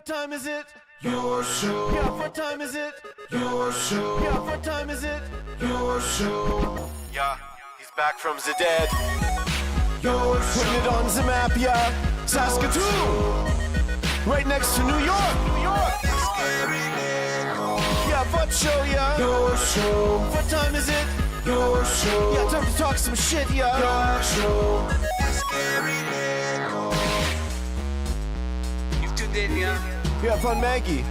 time is it? Your show. Yeah, what time is it? Your show. Yeah, what time is it? Your show. Yeah, he's back from the dead. Your show. Putting it on the map, yeah. Saskatoon. Right next to New York. New York. Yeah, what show, yeah. Your show. What time is it? Your show. Yeah, time to talk some shit, yeah. Your show. You've tuned in, yeah. Yeah, fun Maggie.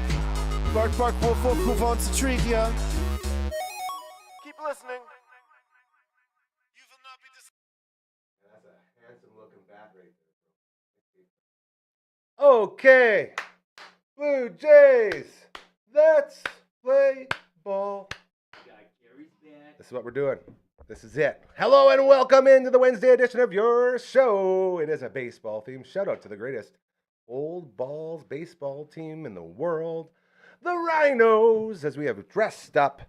Bark, bark, wolf, wolf, who wants a treat, yeah. Keep listening. You will not be That's a handsome looking bat right there. Okay, Blue Jays, let's play ball. This is what we're doing. This is it. Hello and welcome into the Wednesday edition of your show. It is a baseball theme. Shout out to the greatest old balls baseball team in the world, the Rhinos, as we have dressed up.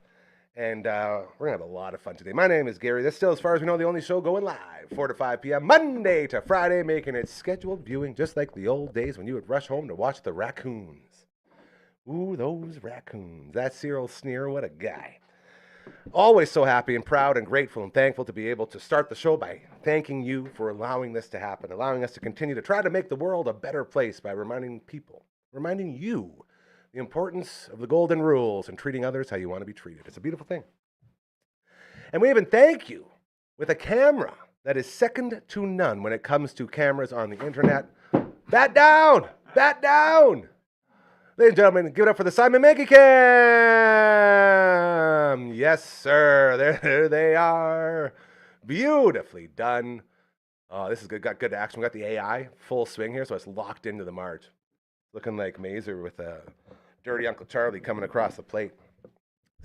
And we're going to have a lot of fun today. My name is Gary. This is still, as far as we know, the only show going live, 4 to 5 p.m., Monday to Friday, making it scheduled viewing just like the old days when you would rush home to watch the Raccoons. Ooh, those Raccoons. That Cyril Sneer, what a guy. Always so happy and proud and grateful and thankful to be able to start the show by thanking you for allowing this to happen, allowing us to continue to try to make the world a better place by reminding you the importance of the golden rules and treating others how you want to be treated. It's a beautiful thing. And we even thank you with a camera that is second to none when it comes to cameras on the internet. Bat down! Bat down! Ladies and gentlemen, give it up for the Simon Mankey Cam! Yes, sir. There they are. Beautifully done. Oh, this is good. Got good action. We got the AI full swing here, so it's locked into the march. Looking like Mazer with a dirty Uncle Charlie coming across the plate.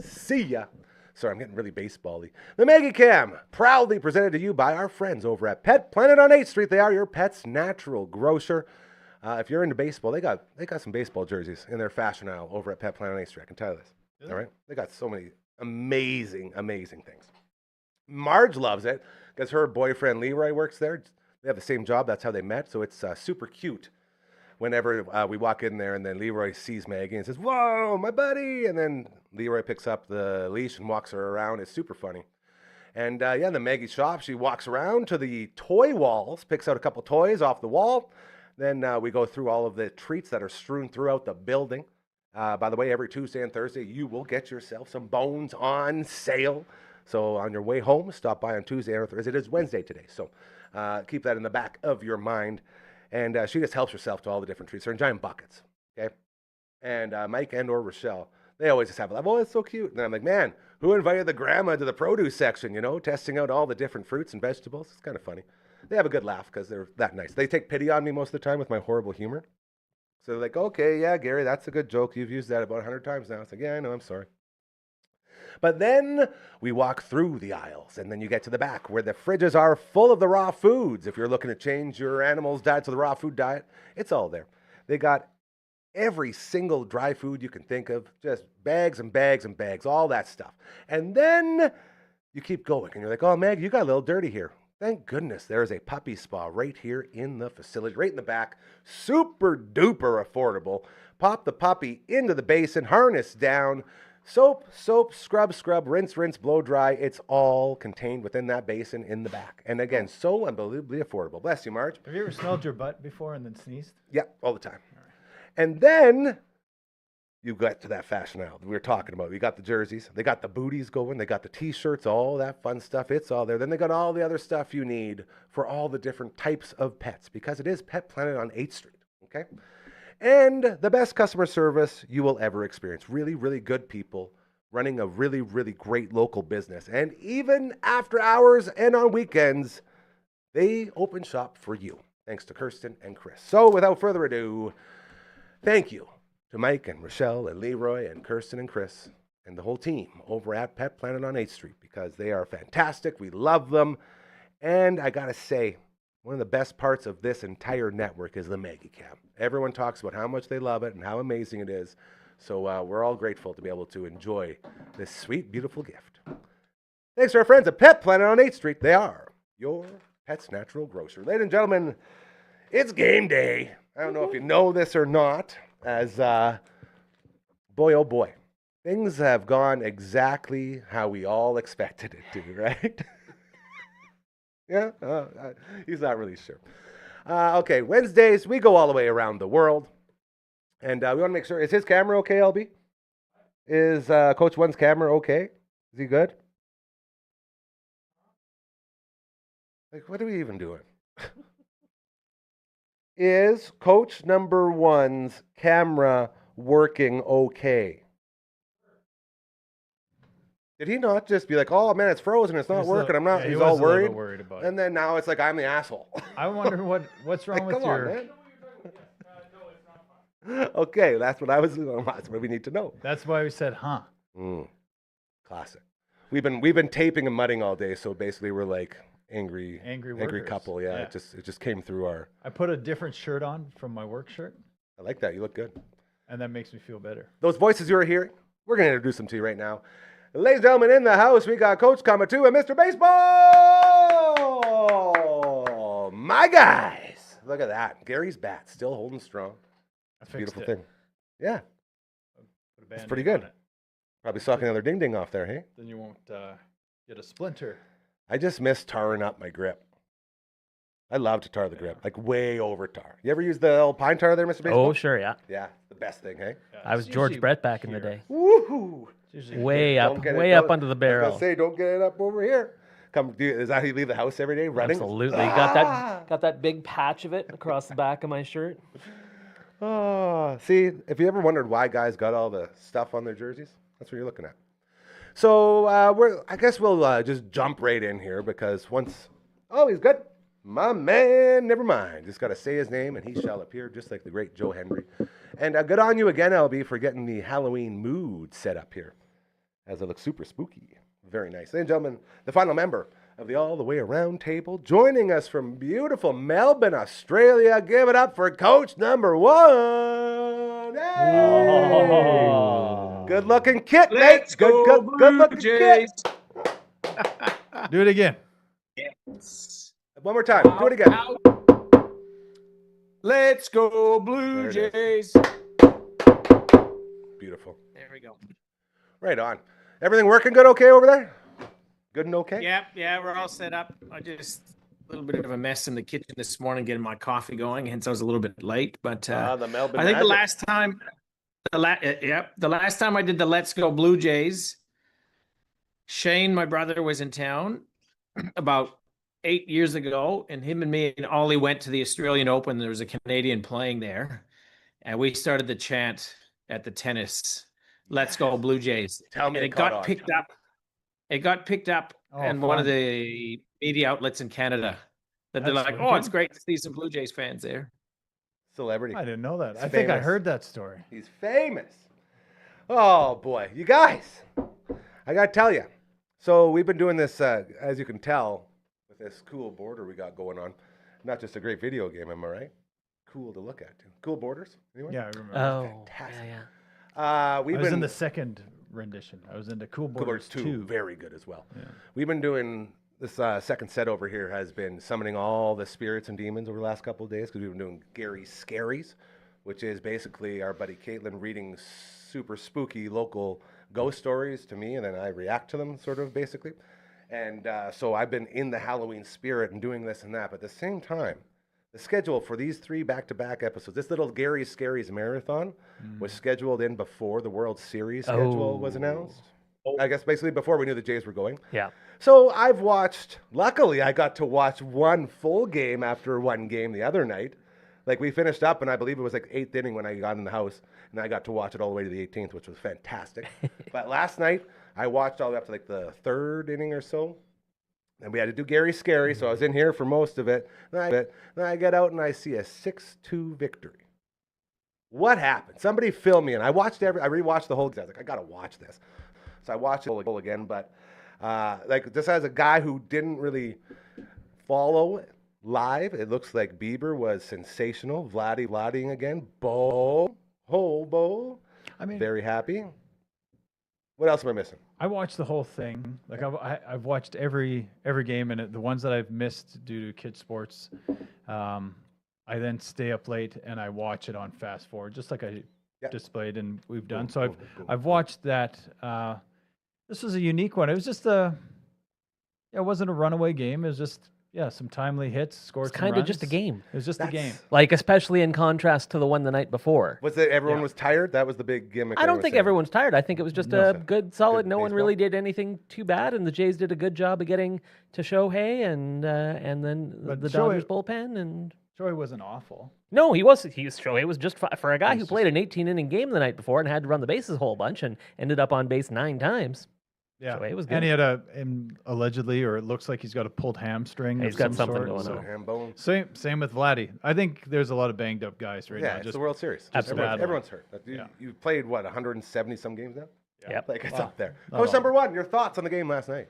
See ya. Sorry, I'm getting really baseball-y. The Maggie Cam, proudly presented to you by our friends over at Pet Planet on 8th Street. They are your pet's natural grocer. If you're into baseball, they got some baseball jerseys in their fashion aisle over at Pet Planet on 8th Street. I can tell you this. All right? They got so many amazing things. Marge loves it because her boyfriend Leroy works there. They have the same job. That's how they met. So it's super cute whenever we walk in there and then Leroy sees Maggie and says, "Whoa, my buddy." And then Leroy picks up the leash and walks her around. It's super funny. And the Maggie shop, she walks around to the toy walls, picks out a couple toys off the wall. Then we go through all of the treats that are strewn throughout the building. By the way, every Tuesday and Thursday, you will get yourself some bones on sale. So on your way home, stop by on Tuesday or Thursday. It is Wednesday today, so keep that in the back of your mind. And she just helps herself to all the different treats. They're in giant buckets, okay? And Mike and or Rochelle, they always just have a laugh. Oh, it's so cute. And I'm like, man, who invited the grandma to the produce section, testing out all the different fruits and vegetables? It's kind of funny. They have a good laugh because they're that nice. They take pity on me most of the time with my horrible humor. So they're like, okay, yeah, Gary, that's a good joke. You've used that about 100 times now. It's like, yeah, I know, I'm sorry. But then we walk through the aisles, and then you get to the back where the fridges are full of the raw foods. If you're looking to change your animal's diet to the raw food diet, it's all there. They got every single dry food you can think of, just bags and bags and bags, all that stuff. And then you keep going, and you're like, oh, Meg, you got a little dirty here. Thank goodness there is a puppy spa right here in the facility, right in the back. Super duper affordable. Pop the puppy into the basin, harness down, soap, scrub, rinse, blow dry. It's all contained within that basin in the back. And again, so unbelievably affordable. Bless you, Marge. Have you ever smelled your butt before and then sneezed? Yeah, all the time. And then you got to that fashion aisle we were talking about. You got the jerseys. They got the booties going. They got the T-shirts, all that fun stuff. It's all there. Then they got all the other stuff you need for all the different types of pets because it is Pet Planet on 8th Street, okay? And the best customer service you will ever experience. Really, really good people running a really, really great local business. And even after hours and on weekends, they open shop for you, thanks to Kirsten and Chris. So without further ado, thank you to Mike and Rochelle and Leroy and Kirsten and Chris and the whole team over at Pet Planet on 8th Street because they are fantastic. We love them. And I got to say, one of the best parts of this entire network is the Maggie Cam. Everyone talks about how much they love it and how amazing it is. So we're all grateful to be able to enjoy this sweet, beautiful gift. Thanks to our friends at Pet Planet on 8th Street. They are your pet's natural grocer. Ladies and gentlemen, it's game day. I don't know if you know this or not. as boy, oh boy, things have gone exactly how we all expected it to, right? Yeah, he's not really sure. Okay, Wednesdays, we go all the way around the world. And we want to make sure, is his camera okay, LB? Is Coach One's camera okay? Is he good? Like, what are we even doing? Is Coach number one's camera working okay? Did he not just be like, oh man, it's frozen, it's not working, I'm not, Yeah, he's he all was a little worried. bit worried about And it. then now it's like, I'm the asshole. I wonder what's wrong Like, with come on, your. man. Okay, that's what that's what we need to know. That's why we said, huh? Classic. We've been taping and mudding all day, so basically we're like angry workers. couple. Yeah, it just came through our. I put a different shirt on from my work shirt, I like that. You look good. and that makes me feel better. Those voices you are hearing, we're gonna introduce them to you right now. Ladies and gentlemen, in the house, we got Coach Kamatu and Mr. Baseball. My guys, look at that. Gary's bat still holding strong. That's a beautiful thing. Yeah, Put a that's Band-Aid pretty on good. it. Probably sucking another ding ding off there, hey? Then you won't get a splinter. I just miss tarring up my grip. I love to tar the grip, like way over tar. You ever use the old pine tar there, Mr. Baseball? Oh, sure, yeah. Yeah, the best thing, hey? Yeah, I was it's George usually Brett back in the here. day. Woohoo! It's usually Way here. up, Don't get it- way up don't- under the I was barrel. gonna say, don't get it up over here. Come, is that how you leave the house every day, running? Absolutely. Ah! Got that big patch of it across the back of my shirt. Oh, see, if you ever wondered why guys got all the stuff on their jerseys, that's what you're looking at. So I guess we'll just jump right in here because oh, he's good. My man, never mind. Just got to say his name and he shall appear just like the great Joe Henry. And good on you again, LB, for getting the Halloween mood set up here as it looks super spooky. Very nice. Ladies and gentlemen, the final member of the All the Way Around table, joining us from beautiful Melbourne, Australia. Give it up for Coach number one. Hey! Oh. Good looking kit, mate. Let's Good go, looking Blue Jays. kit. Do it again. Yes. One more time. Do it again. Let's go, There Blue it is. Jays. Beautiful. There we go. Right on. Everything working good okay over there? Good and okay? Yeah, we're all set up. I just a little bit of a mess in the kitchen this morning getting my coffee going, hence I was a little bit late. But The Melbourne I think the Magic. last time, the last time I did the Let's Go Blue Jays, Shane, my brother, was in town about 8 years ago, and him and me and Ollie went to the Australian Open. There was a Canadian playing there, and we started the chant at the tennis, "Let's go Blue Jays." Tell me And it it caught got on. picked up. It got picked up Oh, in one of fun. the media outlets in Canada. That they're That's like, wicked. "Oh, it's great to see some Blue Jays fans there." Celebrity. I didn't know that. It's I think I famous. heard that story. He's famous. Oh boy, you guys, I gotta tell you. So we've been doing this, as you can tell, with this cool border we got going on. Not just a great video game, am I right? Cool to look at too. Cool borders. Anyone? Yeah, I remember. Oh, Fantastic. yeah. We've I was been in the second rendition. I was into Cool Cool Borders Borders 2, very good as well. Yeah. We've been doing this second set over here has been summoning all the spirits and demons over the last couple of days because we've been doing Gary's Scaries, which is basically our buddy Caitlin reading super spooky local ghost stories to me, and then I react to them, sort of basically. And so I've been in the Halloween spirit and doing this and that, but at the same time, the schedule for these 3 back-to-back episodes, this little Gary's Scaries marathon was scheduled in before the World Series schedule was announced. I guess basically before we knew the Jays were going. Yeah. So I've watched, luckily I got to watch one full game after one game the other night. Like we finished up and I believe it was like 8th inning when I got in the house and I got to watch it all the way to the 18th, which was fantastic. But last night I watched all the way up to like the 3rd inning or so. And we had to do Gary Scary, so I was in here for most of it. Then I get out and I see a 6-2 victory. What happened? Somebody film me, and I rewatched the whole game. I was like, I gotta watch this. So I watched it again, but like this as a guy who didn't really follow live, it looks like Bieber was sensational. Vladdying again. Hobo. I mean, Very happy. What else am I missing? I watched the whole thing. Like I've watched every game, and the ones that I've missed due to kids sports, I then stay up late and I watch it on fast forward, just like I displayed and we've done. Boom, So boom, boom, I've boom. watched that. This was a unique one. It was just it wasn't a runaway game. It was just some timely hits, scored It's some kind of just a runs. game. It was just a game. Like, especially in contrast to the one the night before. Was it everyone Yeah. was tired? That was the big gimmick. I don't think everyone's tired. I think it was just a good, solid. Good No one baseball. really did anything too bad, and the Jays did a good job of getting to Shohei, and then But the Shohei- Dodgers bullpen. And Joey wasn't awful. no, Shohei was just for a guy who played an 18-inning game the night before and had to run the bases a whole bunch and ended up on base 9 times. Yeah, Shohei was good. and he had allegedly, or it looks like he's got a pulled hamstring. He's of got some something sort, going so- on. Ham bone. Same with Vladdy. I think there's a lot of banged up guys right Yeah, now. it's Just the World Series. Absolutely. Everyone's hurt. Yeah. You've played, what, 170 some games now? Yep. Like, it's Wow. up there. Not Coach all. number 1, your thoughts on the game last night?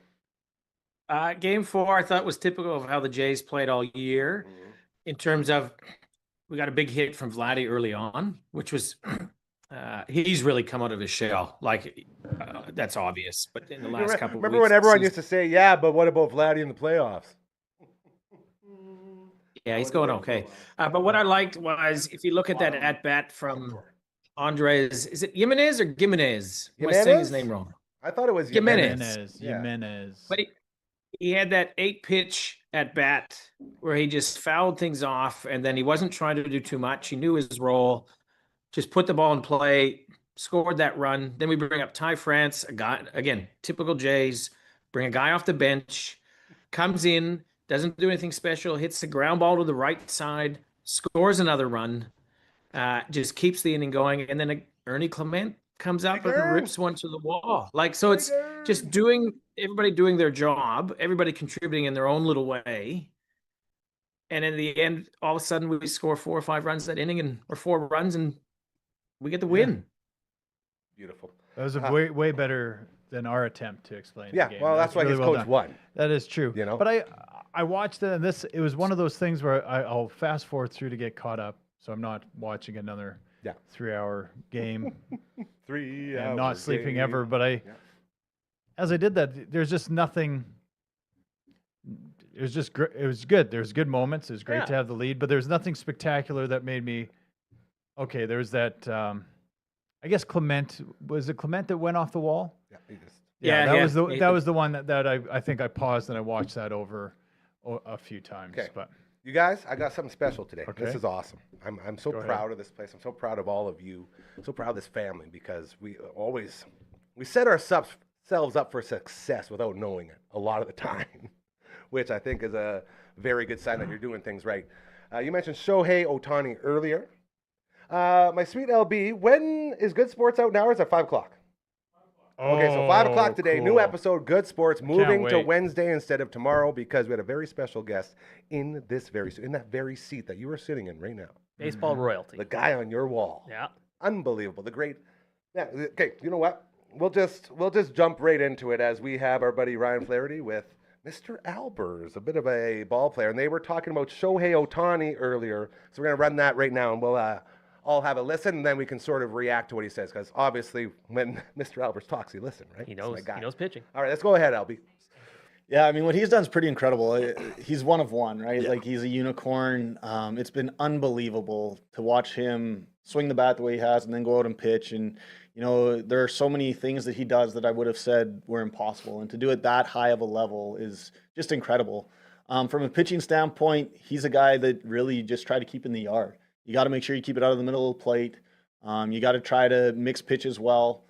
Game 4, I thought was typical of how the Jays played all year in terms of we got a big hit from Vladdy early on, which was he's really come out of his shell. Like that's obvious. But in the last couple of Remember weeks, when everyone he's- used to say, yeah, but what about Vladdy in the playoffs? Yeah, he's going okay. But what I liked was if you look at that at bat from Andres, is it Jimenez or Gimenez? Am I saying his Jimenez? name wrong? I thought it was Jimenez. Jimenez. But he had that 8-pitch at bat where he just fouled things off, and then he wasn't trying to do too much. He knew his role, just put the ball in play, scored that run. Then we bring up Ty France, a guy, again, typical Jays, bring a guy off the bench, comes in, doesn't do anything special, hits the ground ball to the right side, scores another run, just keeps the inning going. And then Ernie Clement comes up Big and Ern. rips one to the wall. Like, so it's Ern. just everybody doing their job, everybody contributing in their own little way. And in the end, all of a sudden we score 4 or 5 runs that inning or 4 runs and we get the win. Beautiful. That was way better than our attempt to explain. Yeah, the game. well, that's why really his well coach done. won. That is true. You know? But I watched it, and it was one of those things where I'll fast forward through to get caught up, so I'm not watching another 3-hour game 3 and not hours sleeping game. ever. But as I did that, there's just nothing. It was just it was good. There's good moments. It was great to have the lead, but there's nothing spectacular that made me. Okay, there's that. I guess Clement was it Clement that went off the wall? Yeah, he just, Yeah, that yeah. was the He- that was the one that I think I paused and I watched that over a few times. Okay. But You guys, I got something special today. This Okay. is awesome. I'm so Go ahead. proud of this place. I'm so proud of all of you. So proud of this family because we set ourselves up for success without knowing it a lot of the time, which I think is a very good sign that you're doing things right. You mentioned Shohei Ohtani earlier. My sweet LB, when is Good Sports out now or is it 5 o'clock? Okay, so 5 o'clock today, new cool. episode, Good Sports, moving to wait. Wednesday instead of tomorrow because we had a very special guest in that very seat that you are sitting in right now. Baseball royalty. The guy on your wall. Yeah. Unbelievable. The great. Yeah. Okay. You know what? We'll just jump right into it as we have our buddy Ryan Flaherty with Mr. Albers, a bit of a ball player, and they were talking about Shohei Ohtani earlier. So we're gonna run that right now, and we'll all have a listen, and then we can sort of react to what he says because obviously when Mr. Albers talks, you listen, right? He That's my knows. guy. He knows pitching. All right, let's go ahead, Albie. Yeah, I mean, what he's done is pretty incredible. He's one of one, right? Like, he's a unicorn. It's been unbelievable to watch him swing the bat the way he has and then go out and pitch. And, you know, there are so many things that he does that I would have said were impossible. And to do it that high of a level is just incredible. From a pitching standpoint, he's a guy that really just try to keep in the yard. You got to make sure you keep it out of the middle of the plate. You got to try to mix pitches well.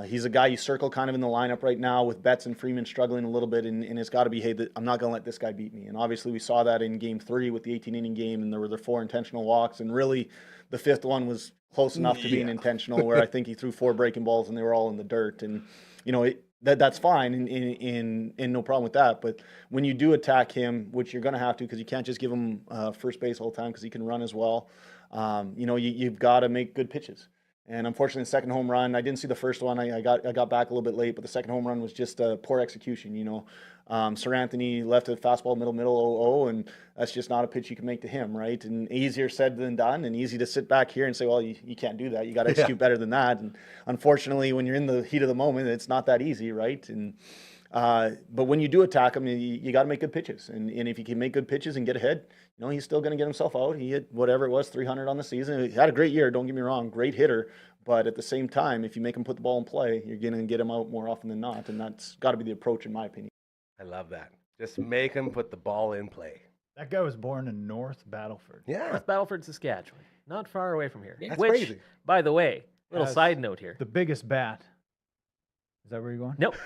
He's a guy you circle kind of in the lineup right now with Betts and Freeman struggling a little bit, and it's got to be, hey, I'm not going to let this guy beat me. And obviously we saw that in Game 3 with the 18-inning game, and there were the 4 intentional walks, and really the 5th one was close enough to being intentional, where I think he threw 4 breaking balls and they were all in the dirt. And, you know, that's fine and no problem with that. But when you do attack him, which you're going to have to because you can't just give him first base all the time because he can run as well, you know, you've got to make good pitches. And unfortunately, the second home run, I didn't see the first one. I got back a little bit late, but the second home run was just poor execution. You know, Sir Anthony left a fastball middle, and that's just not a pitch you can make to him, right? And easier said than done, and easy to sit back here and say, well, you can't do that. You got to execute better than that. And unfortunately, when you're in the heat of the moment, it's not that easy, right? And But when you do attack him, you got to make good pitches. And if you can make good pitches and get ahead, he's still going to get himself out. He hit whatever it was, 300 on the season. He had a great year, don't get me wrong, great hitter. But at the same time, if you make him put the ball in play, you're going to get him out more often than not. And that's got to be the approach, in my opinion. I love that. Just make him put the ball in play. That guy was born in North Battleford. Yeah. North Battleford, Saskatchewan, not far away from here. That's Which, crazy. by the way, little Has side note here. The biggest bat. Is that where you're going? Nope.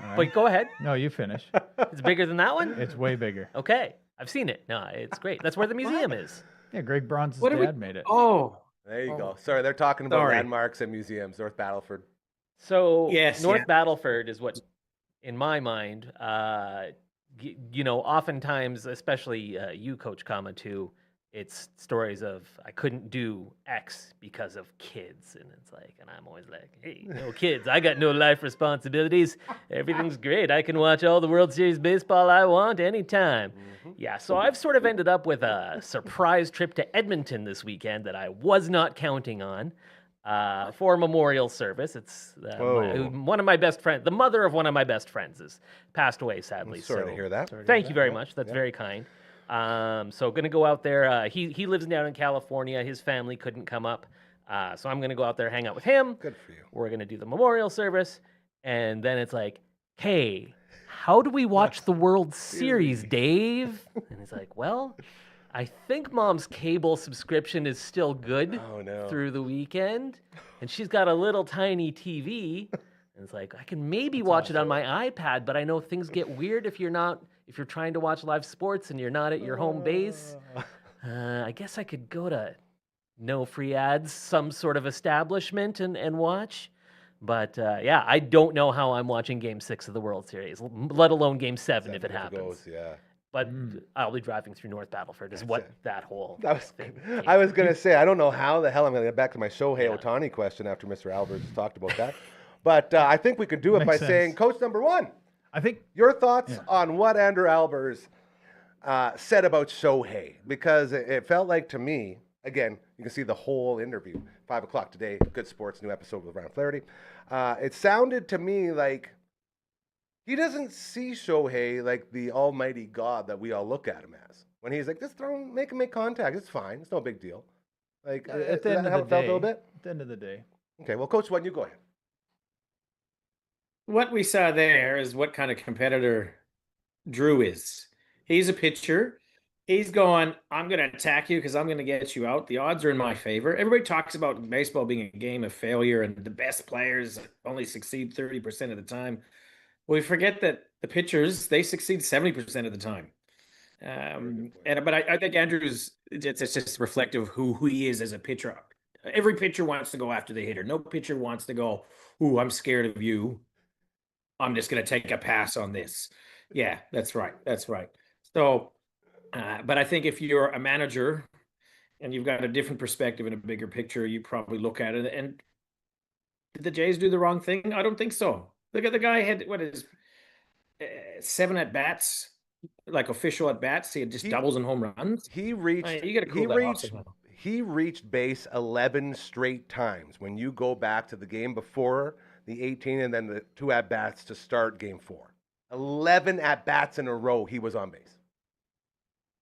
All right. But go ahead. No, you finish. It's bigger than that one? It's way bigger. Okay. I've seen it. No, it's great. That's where the museum is. Yeah, Greg Bronze's What do we- dad made it. Oh, There you Oh. go. Sorry, they're talking about Sorry. landmarks and museums, North Battleford. So Yes, North yeah. Battleford is what, in my mind, oftentimes, especially you, Coach Kama, too, it's stories of I couldn't do X because of kids, and it's like, and I'm always like, hey, no kids, I got no life responsibilities. Everything's great. I can watch all the World Series baseball I want anytime. Yeah, so I've sort of ended up with a surprise trip to Edmonton this weekend that I was not counting on. For a memorial service. It's Whoa. one of my best friends, the mother of one of my best friends, has passed away sadly. I'm sorry so to hear that. Thank you very much. That's very kind. So going to go out there. He lives down in California. His family couldn't come up, so I'm going to go out there, hang out with him. Good for you. We're going to do the memorial service, and then it's like, hey, how do we watch the World Series, Dave? And he's like, well, I think Mom's cable subscription is still good Oh, no. through the weekend, and she's got a little tiny TV. And it's like, I can maybe watch it on my iPad, but I know things get weird if you're trying to watch live sports and you're not at your home base. I guess I could go to no free ads, some sort of establishment and watch. But yeah, I don't know how I'm watching Game 6 of the World Series, let alone Game 7 if it happens. Goes, yeah. But I'll be driving through North Battleford is what that whole thing came I was from. going to say, I don't know how the hell I'm going to get back to my Shohei Ohtani question after Mr. Albers has talked about that. But I think we could do it by Makes sense. saying, Coach number one, I think your thoughts on what Andrew Albers said about Shohei. Because it felt like to me, again, you can see the whole interview, 5 o'clock today, Good Sports, new episode with Ryan Flaherty. It sounded to me like he doesn't see Shohei like the almighty God that we all look at him as. When he's like, just make him make contact. It's fine. It's no big deal. Like, at the is end that of how the it felt a day. little bit? At the end of the day. Okay, well, Coach One, you go ahead. what we saw there is what kind of competitor Drew is. He's a pitcher. He's going, I'm going to attack you because I'm going to get you out. The odds are in my favor. Everybody talks about baseball being a game of failure and the best players only succeed 30% of the time. Well, we forget that the pitchers, they succeed 70% of the time. But I think Andrew's, it's just reflective of who he is as a pitcher. Every pitcher wants to go after the hitter. No pitcher wants to go, ooh, I'm scared of you. I'm just going to take a pass on this. Yeah, that's right. That's right. So, but I think if you're a manager and you've got a different perspective and a bigger picture, you probably look at it and did the Jays do the wrong thing? I don't think so. Look at the guy had, 7 at bats, like official at bats. He had just doubles and home runs. He reached. You got to cool that off somehow. He reached base 11 straight times. When you go back to the game before the 18 and then the 2 at bats to start game 4, 11 at bats in a row, he was on base.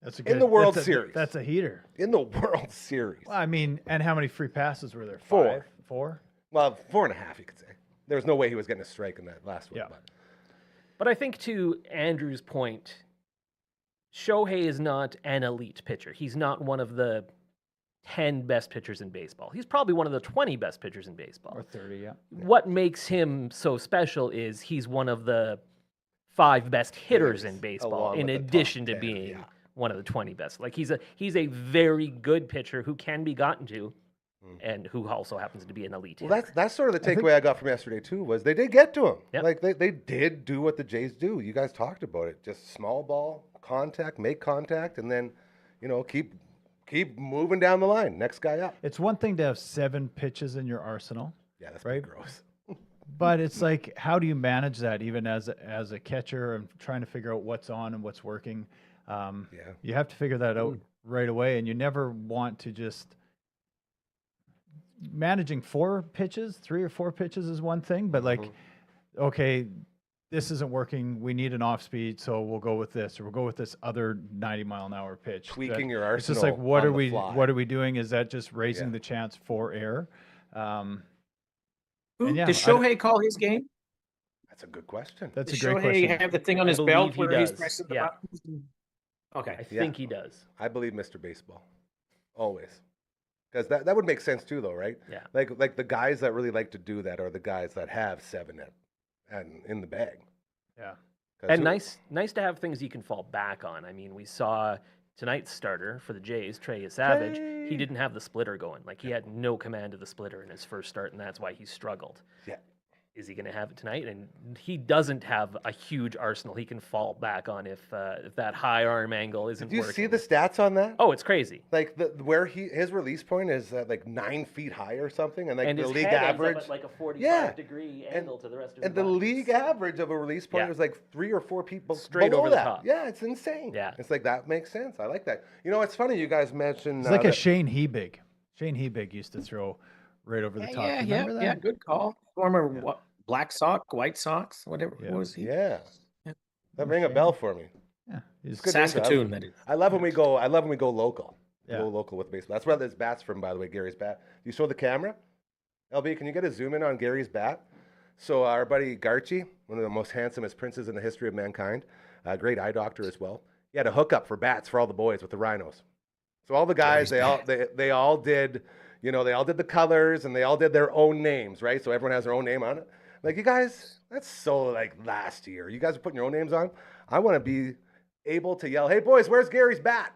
That's a In good, the World that's a- Series. That's a heater. In the World Series. Well, I mean, and how many free passes were there? 4. 5? 4? Well, 4.5, you could say. There was no way he was getting a strike in that last one. Yeah. But I think to Andrew's point, Shohei is not an elite pitcher. He's not one of the 10 best pitchers in baseball. He's probably one of the 20 best pitchers in baseball. Or 30, yeah. What makes him so special is he's one of the 5 best hitters in baseball, along in with the top addition to 10, being yeah. one of the 20 best. Like he's a very good pitcher who can be gotten to, and who also happens to be an elite Well, hitter. that's sort of the takeaway I got from yesterday too. Was they did get to him. Yep. Like they did do what the Jays do. You guys talked about it. Just small ball contact, make contact, and then keep moving down the line. Next guy up. It's one thing to have 7 pitches in your arsenal, Yeah, that's Right. pretty gross. but it's like, how do you manage that even as a catcher and trying to figure out what's on and what's working? Yeah. You have to figure that out right away, and you never want to just managing 4 pitches, 3 or 4 pitches is one thing, but like, okay, this isn't working. We need an off speed, so we'll go with this, or we'll go with this other 90-mile-an-hour pitch. Tweaking your It's just like, arsenal what on are the we fly. what are we doing? Is that just raising Yeah. the chance for error? And Does I- Shohei call his game? That's a good question. That's Does a great Shohei question. have the thing on I his belt believe he where he's does. pressing the Yeah. buttons? Okay. I Yeah. think he does. I believe Mr. Baseball, always, because that would make sense too, though, right? Yeah. Like the guys that really like to do that are the guys that have 7 and in the bag. Yeah. 'Cause And who- nice to have things you can fall back on. I mean, we saw tonight's starter for the Jays, Trey Savage. Trey. He didn't have the splitter going. Like, he had no command of the splitter in his first start, and that's why he struggled. Yeah. Is he going to have it tonight? And he doesn't have a huge arsenal he can fall back on if that high arm angle isn't Did you working. see the stats on that? Oh, it's crazy. Like where his release point is at like 9 feet high or something, and like And the his league head ends up average. at like a 45 Yeah. degree And- angle to the rest of And his the body. league average of a release point Yeah. was like 3 or 4 people Straight below over the that. top. Yeah, it's insane. Yeah. It's like that makes sense. I like that. You know, it's funny you guys mentioned. It's like a that- Shane Hebig. Shane Hebig used to throw right over the top. Yeah, You yeah, remember that? yeah. Good call. Former Yeah. what, Black Sox, White Sox, whatever. Yeah. What was he? Yeah. Yeah. That rang a bell for me. Yeah. He's Good name, Dub. Saskatoon, that is. I love when we go. I love when we go local. Yeah. Go local with baseball. That's where this bat's from, by the way. Gary's bat. Do you show the camera? LB, can you get a zoom in on Gary's bat? So our buddy Garchi, one of the most handsomest princes in the history of mankind, a great eye doctor as well. He had a hookup for bats for all the boys with the rhinos. So all the guys, they all did, you know, they all did the colors and they all did their own names, right? So everyone has their own name on it. Like, you guys, that's so like last year. You guys are putting your own names on. I want to be able to yell, "Hey boys, where's Gary's bat?"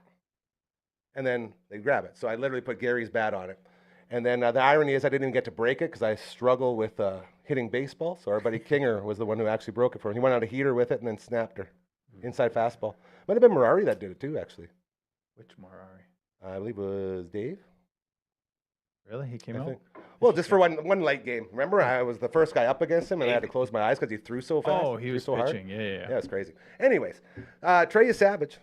And then they grab it. So I literally put Gary's bat on it. And then the irony is I didn't even get to break it because I struggle with hitting baseball. So our buddy Kinger was the one who actually broke it for him. He went on a heater with it and then snapped her. Inside fastball. Might have been Mirari that did it too, actually. Which Morari? I believe it was Dave. Really? He came I out? think. Well, just for one light game. Remember, I was the first guy up against him, and I had to close my eyes because he threw so fast. Oh, he threw was so hard. pitching. Yeah. Yeah, it's crazy. Anyways, Trey Savage,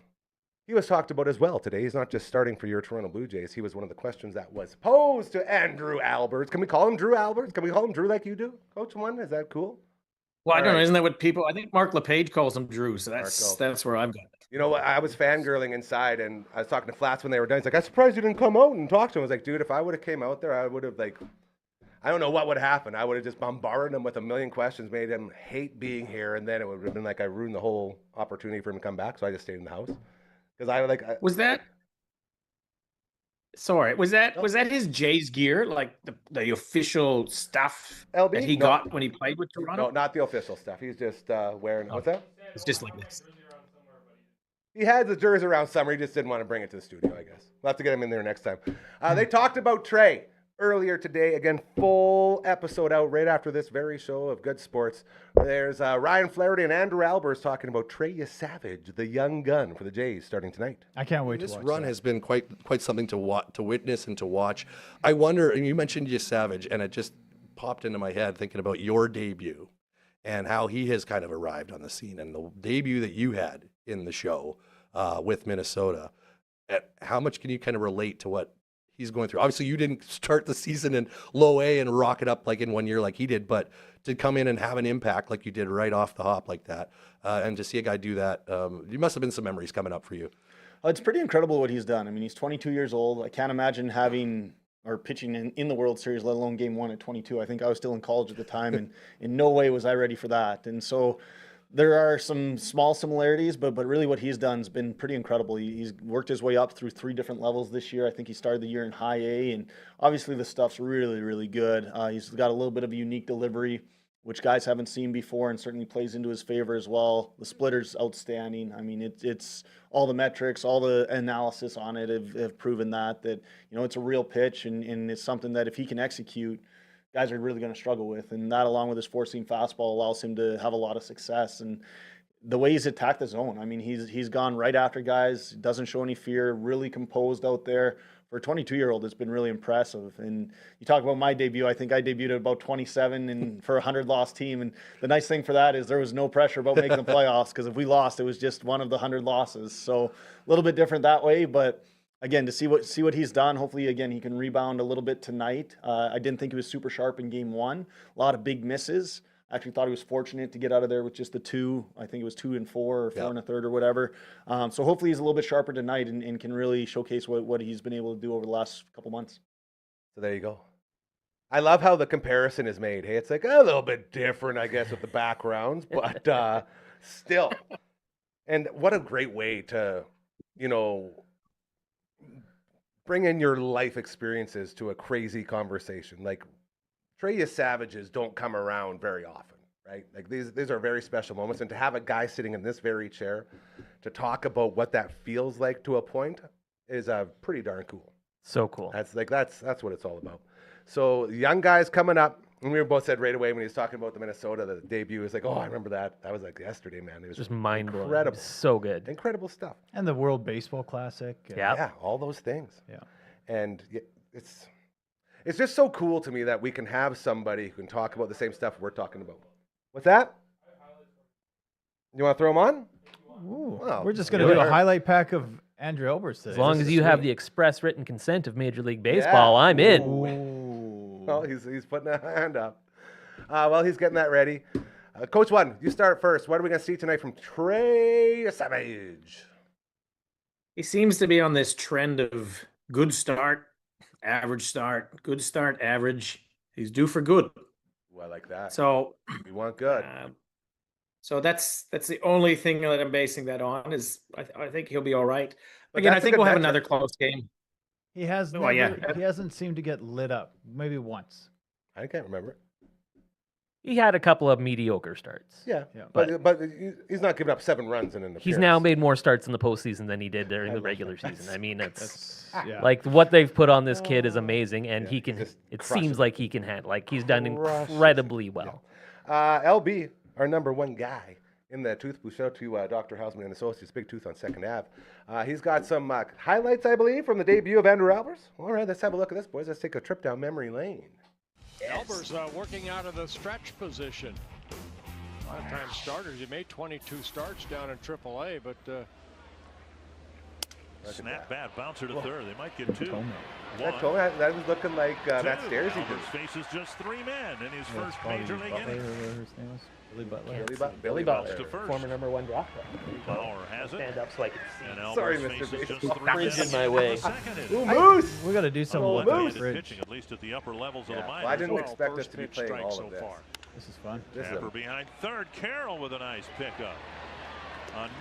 he was talked about as well today. He's not just starting for your Toronto Blue Jays. He was one of the questions that was posed to Andrew Alberts. Can we call him Drew Alberts? Can we call him Drew like you do, Coach One? Is that cool? Well, I All don't know. right. Isn't that what people? I think Mark LePage calls him Drew. So Mark, that's where I've got it. You know what? I was fangirling inside, and I was talking to Flats when they were done. He's like, "I'm surprised you didn't come out and talk to him." I was like, "Dude, if I would have came out there, I would have like, I don't know what would happen. I would have just bombarded him with a million questions, made him hate being here, and then it would have been like I ruined the whole opportunity for him to come back. So I just stayed in the house because Was that? Sorry, was that his Jays gear, like the official stuff LB? that he No. got when he played with Toronto? No, not the official stuff. He's just wearing. What's that? It's just like this. He had the jersey around summer. He just didn't want to bring it to the studio, I guess. We'll have to get him in there next time. They talked about Trey earlier today. Again, full episode out right after this very show of Good Sports. There's Ryan Flaherty and Andrew Albers talking about Trey Savage, the young gun for the Jays, starting tonight. I can't wait This to watch run that. has been quite something to witness and to watch. I wonder, and you mentioned Savage, and it just popped into my head thinking about your debut and how he has kind of arrived on the scene, and the debut that you had in the show with Minnesota. How much can you kind of relate to what he's going through? Obviously, you didn't start the season in low A and rock it up like in 1 year like he did, but to come in and have an impact like you did right off the hop like that, and to see a guy do that, you must have been some memories coming up for you. It's pretty incredible what he's done. I mean, he's 22 years old. I can't imagine having or pitching in the World Series, let alone game one at 22. I think I was still in college at the time, and in no way was I ready for that. And so there are some small similarities, but really what he's done has been pretty incredible. He's worked his way up through 3 different levels this year. I think he started the year in high A, and obviously the stuff's really, really good. He's got a little bit of a unique delivery, which guys haven't seen before, and certainly plays into his favor as well. The splitter's outstanding. I mean, it's all the metrics, all the analysis on it have proven that you know, it's a real pitch, and it's something that if he can execute, guys are really going to struggle with. And that, along with his four-seam fastball, allows him to have a lot of success. And the way he's attacked the zone, I mean, he's gone right after guys, doesn't show any fear, really composed out there. For a 22-year-old, it's been really impressive. And you talk about my debut, I think I debuted at about 27 and for a 100-loss team. And the nice thing for that is there was no pressure about making the playoffs, because if we lost, it was just one of the 100 losses. So a little bit different that way, but again, to see what he's done, hopefully, again, he can rebound a little bit tonight. I didn't think he was super sharp in game one. A lot of big misses. Actually thought he was fortunate to get out of there with just the 2. I think it was 2 and 4 or 4 and a third or whatever. So hopefully he's a little bit sharper tonight and can really showcase what he's been able to do over the last couple months. So there you go. I love how the comparison is made. Hey, it's like a little bit different, I guess, with the backgrounds, but still. And what a great way to, bring in your life experiences to a crazy conversation. Like, Trey Savages don't come around very often, right? Like, these are very special moments. And to have a guy sitting in this very chair to talk about what that feels like to a point is pretty darn cool. So cool. That's what it's all about. So young guys coming up, and we were both said right away when he was talking about the Minnesota, the debut, is like, oh, I remember that. That was like yesterday, man. It was Just mind blowing. incredible. So good. Incredible stuff. And the World Baseball Classic. Yeah. Yeah, all those things. Yeah. And it's just so cool to me that we can have somebody who can talk about the same stuff we're talking about. What's that? You want to throw them on? Ooh, Well, we're just going to do a sure. highlight pack of Andrew Alberts today. As long This as is you have sweet. the express written consent of Major League Baseball, I'm in. Ooh. Well, he's putting a hand up. Well, he's getting that ready. Coach One, you start first. What are we going to see tonight from Trey Savage? He seems to be on this trend of good start, good start, average. He's due for good. Ooh, I like that. So, We want good. so that's the only thing that I'm basing that on. Is I think he'll be all right. But Again, I that's a think good we'll have metric. another close game. He has Oh, yeah. he hasn't seemed to get lit up. Maybe once. I can't remember. He had a couple of mediocre starts. Yeah, Yeah. but he's not giving up 7 runs in an appearance. He's now made more starts in the postseason than he did during the regular season. I mean, That's yeah. like what they've put on this kid is amazing, and Yeah, he can. just It crushes seems it. like he can handle. Like he's done Crushes it. incredibly well. LB, our number 1 guy in the Tooth Booth. Shout out to Dr. Hausman and Associates, Big Tooth on 2nd Ave. He's got some highlights, I believe, from the debut of Andrew Albers. All right, let's have a look at this, boys. Let's take a trip down memory lane. Albers working out of the stretch position. A lot of times starters. He made 22 starts down in AAA, but Snap bat, bouncer to third. They might get 2. That was looking like that Two. stairs he did. Albers faces just 3 men in his Yeah, first it's probably major league Butler, inning. whatever his name was. Billy Butler. Billy Butler, to first. former number 1 draft pick. Bauer has it. Stand up so I can And see. Albers Sorry, Mr. faces Baseball. just 3 Fridge men in my way. the second inning. Ooh, Moose! We got to do some Oh, looking at Moose! the fridge. Pitching, at least at the upper levels of Yeah, the well, minors. I didn't 12 expect us first to be pitch playing strikes all so of this. far. This is fun. This is Tapper a, behind third. Carroll with a nice pickup.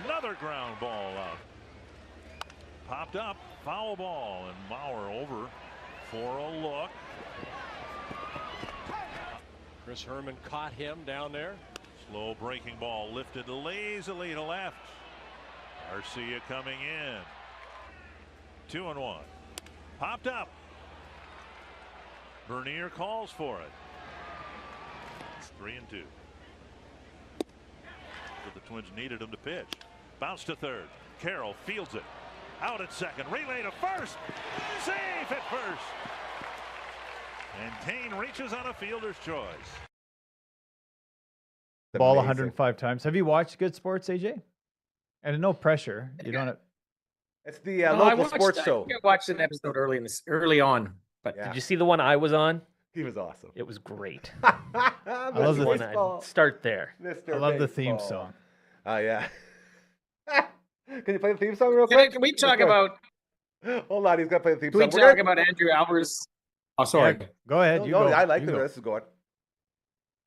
Another ground ball out. Popped up, foul ball, and Bauer over for a look. Chris Herman caught him down there. Slow breaking ball lifted lazily to left. Garcia coming in. 2-1. Popped up. Bernier calls for it. It's 3-2. But the Twins needed him to pitch. Bounce to third. Carroll fields it. Out at second. Relay to first. Safe at first. And Taine reaches on a fielder's choice. Ball amazing. 105 times. Have you watched Good Sports, AJ? And no pressure. You don't have. It's the No, local sports I show. think I watched an episode early on, but Yeah. Did you see the one I was on? He was awesome. It was great. I love the One I'd start there. Mr. I love the theme Baseball. song. Oh, yeah. Can you play the theme song real quick? can we talk about? Hold on, he's got to play the theme Can we song. talk about Andrew Albers? Oh, sorry. Yeah, go ahead. You No, go. I like You the go. way this is going.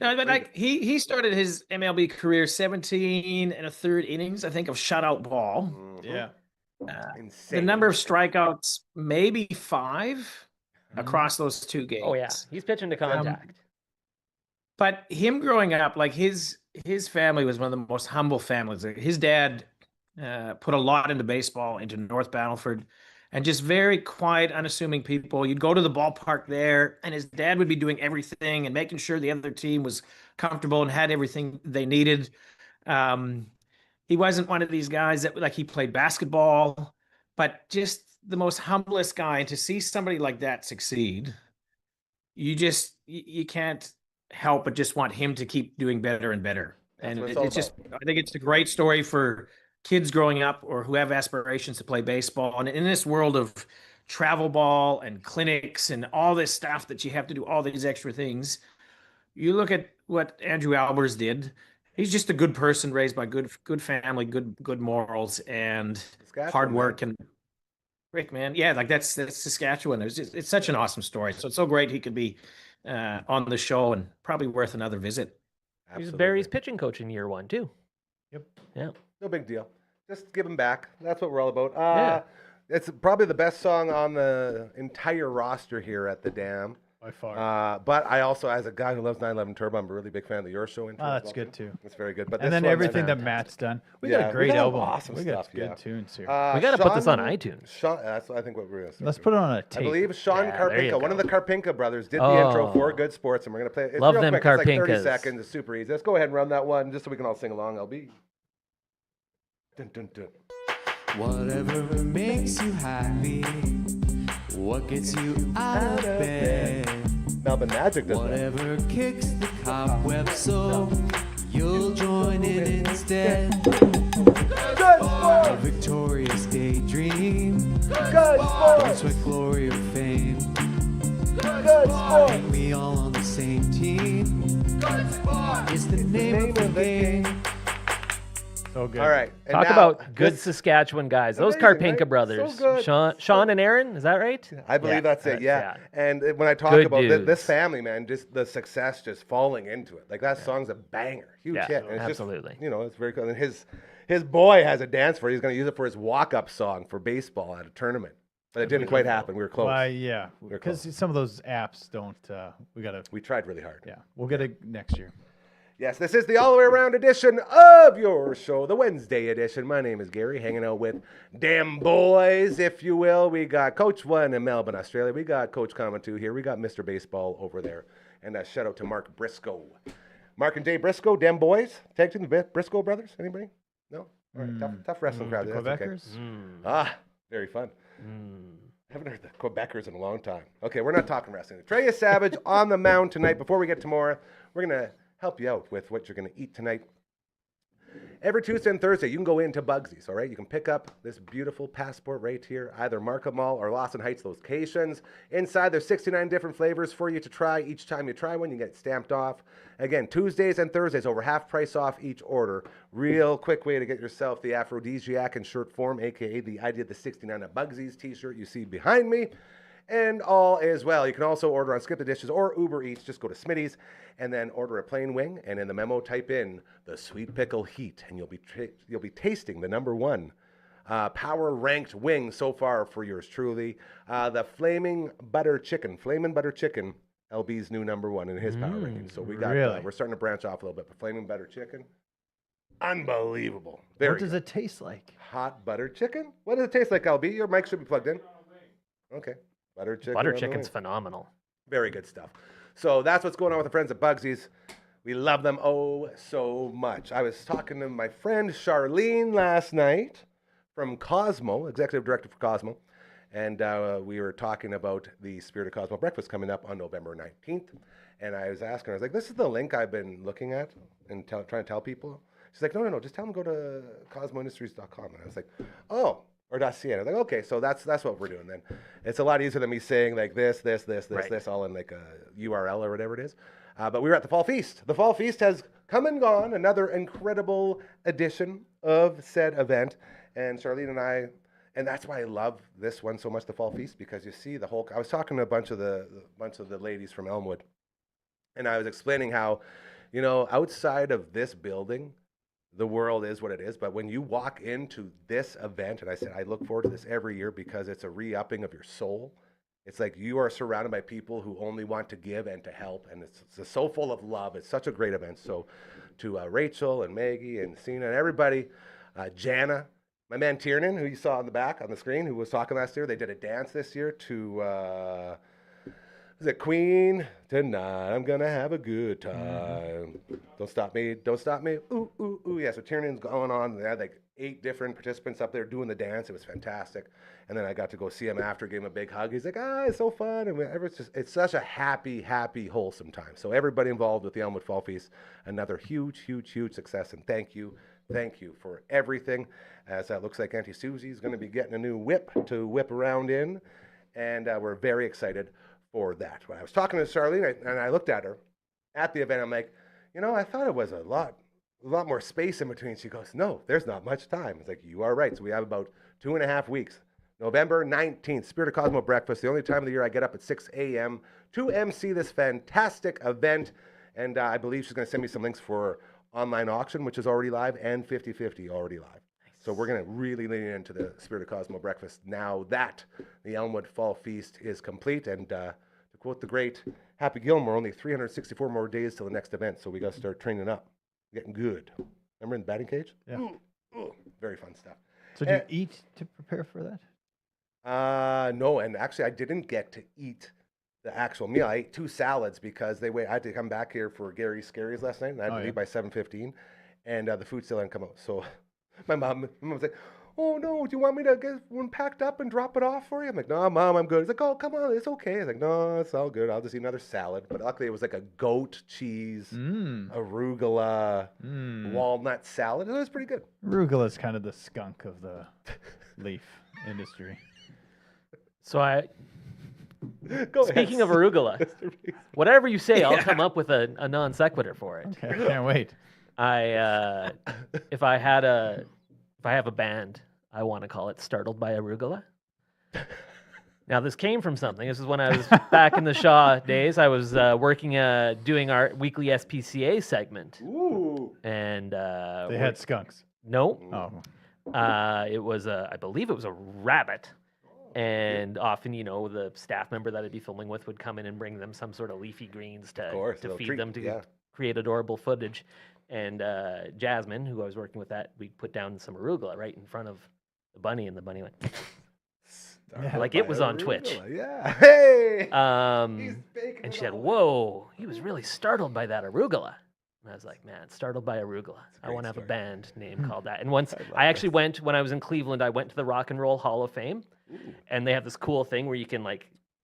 No, but like he started his MLB career 17 and a third innings, I think, of shutout ball. Yeah. Insane. The number of strikeouts, maybe 5 across those 2 games. Oh yeah, he's pitching to contact. But him growing up, like his family was one of the most humble families. Like, his dad put a lot into baseball, into North Battleford, and just very quiet, unassuming people. You'd go to the ballpark there, and his dad would be doing everything and making sure the other team was comfortable and had everything they needed. He wasn't one of these guys that like he played basketball, but just the most humblest guy. And to see somebody like that succeed, you can't help but just want him to keep doing better and better. And what it's all it's just, I think it's a great story for kids growing up or who have aspirations to play baseball. And in this world of travel ball and clinics and all this stuff that you have to do, all these extra things, you look at what Andrew Albers did. He's just a good person raised by good family, good morals, and Saskatchewan, hard man. work. And Rick, man, yeah, like that's Saskatchewan. It's such an awesome story. So it's so great he could be on the show and probably worth another visit. He was Absolutely. Barry's pitching coach in year 1 too. Yep. Yeah. No big deal. Just give him back. That's what we're all about. Yeah. It's probably the best song on the entire roster here at the Dam. By far. But I also, as a guy who loves 911 Turbo, I'm a really big fan of the Your Show intro. as That's well, good too. too. It's very good. But And this then one, everything that man, Matt's done. We Yeah, got a we great got album. awesome we got stuff, good yeah. tunes here. We gotta put this on Sean- iTunes. Sean, that's I think what we're gonna start Let's doing. put it on a I tape. believe Sean Yeah, there you Carpinka, one of go. the Carpinka brothers, did the intro for Oh. Good Sports, and we're gonna play it. It's Love real them quick. It's like 30 Carpinkas. seconds. It's super easy. Let's go ahead and run that one just so we can all sing along. LB. Dun, dun, dun. Whatever makes you happy, what gets you out of bed, Melbourne Magic does that. whatever kicks the cobweb so you'll join in instead. Good A Sports! victorious daydream, Good Sports! sweat, glory, or fame. Good Sports! Ain't we all on the same team? It's the name of the game. So good. All right. and Talk now, about good this- Saskatchewan guys. Those Amazing, Carpinka right? brothers. So good. Sean and Aaron, is that right? I believe Yeah, that's it, that's- yeah. And when I talk Good about this dudes. family, man, just the success just falling into it. Like that song's a banger. Huge Yeah, hit. And it's absolutely. Just, it's very cool. And his boy has a dance for it. He's going to use it for his walk-up song for baseball at a tournament. But it didn't quite happen. We were close. Why, yeah. We're Because close. some of those apps don't. We gotta. We tried really hard. Yeah. We'll get it next year. Yes, this is the all the way around edition of your show, the Wednesday edition. My name is Gary, hanging out with Damn Boys, if you will. We got Coach One in Melbourne, Australia. We got Coach Comma 2 here. We got Mr. Baseball over there. And a shout out to Mark Briscoe. Mark and Jay Briscoe, Damn Boys. Tag team, the Briscoe brothers. Anybody? No? All right, tough wrestling crowd. The That's okay. Quebecers. Very fun. Haven't heard the Quebecers in a long time. Okay, we're not talking wrestling. Treya Savage on the mound tonight. Before we get to more, we're going to help you out with what you're going to eat tonight. Every Tuesday and Thursday, you can go into Bugsy's, all right? You can pick up this beautiful passport right here, either Market Mall or Lawson Heights locations. Inside, there's 69 different flavors for you to try. Each time you try one, you get stamped off. Again, Tuesdays and Thursdays, over half price off each order. Real quick way to get yourself the aphrodisiac in shirt form, a.k.a. the I Did the 69 at Bugsy's t-shirt you see behind me. And all is well. You can also order on Skip the Dishes or Uber Eats. Just go to Smitty's and then order a plain wing. And in the memo, type in the sweet pickle heat, and you'll be tasting the #1 power ranked wing so far for yours truly. The Flaming Butter Chicken, LB's new #1 in his power ranking. So we got really? we're starting to branch off a little bit. But Flaming Butter Chicken, unbelievable. Very What does good. it taste like? Hot butter chicken? What does it taste like, LB? Your mic should be plugged in. Okay. Butter chicken. Butter on the chicken's wing. phenomenal. Very good stuff. So that's what's going on with the friends at Bugsy's. We love them oh so much. I was talking to my friend Charlene last night from Cosmo, executive director for Cosmo, and we were talking about the Spirit of Cosmo breakfast coming up on November 19th. And I was asking her, I was like, this is the link I've been looking at and trying to tell people. She's like, no, just tell them go to cosmoindustries.com. And I was like, oh. Or .ca. And I was like, okay, so that's what we're doing then. It's a lot easier than me saying like this, Right. all in like a URL or whatever it is. But we were at the Fall Feast. The Fall Feast has come and gone. Another incredible edition of said event. And Charlene and I, and that's why I love this one so much, the Fall Feast, because you see the whole. I was talking to a bunch of the ladies from Elmwood, and I was explaining how, outside of this building, the world is what it is. But when you walk into this event, and I said, I look forward to this every year because it's a re-upping of your soul. It's like you are surrounded by people who only want to give and to help. And it's so full of love. It's such a great event. So to Rachel and Maggie and Sina and everybody, Jana, my man Tiernan, who you saw on the back on the screen, who was talking last year, they did a dance this year to... was it Queen? Tonight I'm gonna have a good time. Don't stop me, don't stop me. Ooh, ooh, ooh. Yeah, so Tiernan's going on. They had like 8 different participants up there doing the dance. It was fantastic. And then I got to go see him after, gave him a big hug. He's like, it's so fun. And it's such a happy, wholesome time. So everybody involved with the Elmwood Fall Feast, another huge success. And thank you for everything. As it looks like Auntie Susie's gonna be getting a new whip to whip around in. And we're very excited for that. When I was talking to Charlene, and I looked at her, at the event. I'm like, I thought it was a lot more space in between. She goes, no, there's not much time. It's like, you are right. So we have about 2.5 weeks. November 19th, Spirit of Cosmo Breakfast, the only time of the year I get up at 6 a.m. to MC this fantastic event. And I believe she's going to send me some links for online auction, which is already live, and 50/50 already live. So we're going to really lean into the Spirit of Cosmo Breakfast now that the Elmwood Fall Feast is complete. And to quote the great Happy Gilmore, only 364 more days till the next event. So we got to start training up, getting good. Remember in the batting cage? Yeah. Ooh, very fun stuff. So do you eat to prepare for that? No, and actually I didn't get to eat the actual meal. I ate 2 salads because I had to come back here for Gary's Scaries last night, and I had to leave by 7:15, and the food still hadn't come out. So my mom was like, "Oh no, do you want me to get one packed up and drop it off for you?" I'm like, "No, Mom, I'm good." He's like, "Oh, come on, it's okay." I was like, "No, it's all good. I'll just eat another salad." But luckily, it was like a goat cheese, arugula, walnut salad. It was pretty good. Arugula is kind of the skunk of the leaf industry. So Go speaking of ahead. arugula, whatever you say, I'll come up with a non sequitur for it. Okay, I can't wait. If I have a band, I want to call it Startled by Arugula. Now, this came from something. This is when I was back in the Shaw days. I was working, doing our weekly SPCA segment. Ooh. And They had skunks. no, Oh, it was I believe it was a rabbit. And often, the staff member that I'd be filming with would come in and bring them some sort of leafy greens to little feed treat, them to yeah. create adorable footage. And Jasmine, who I was working with, we put down some arugula right in front of the bunny, and the bunny went like it was on Twitch. Yeah. Hey. He's baking And it she said, all. "Whoa, he was really startled by that arugula." And I was like, "Man, Startled by Arugula. I great want to have a story. band name called that." And once I actually went, when I was in Cleveland, I went to the Rock and Roll Hall of Fame, and they have this cool thing where you can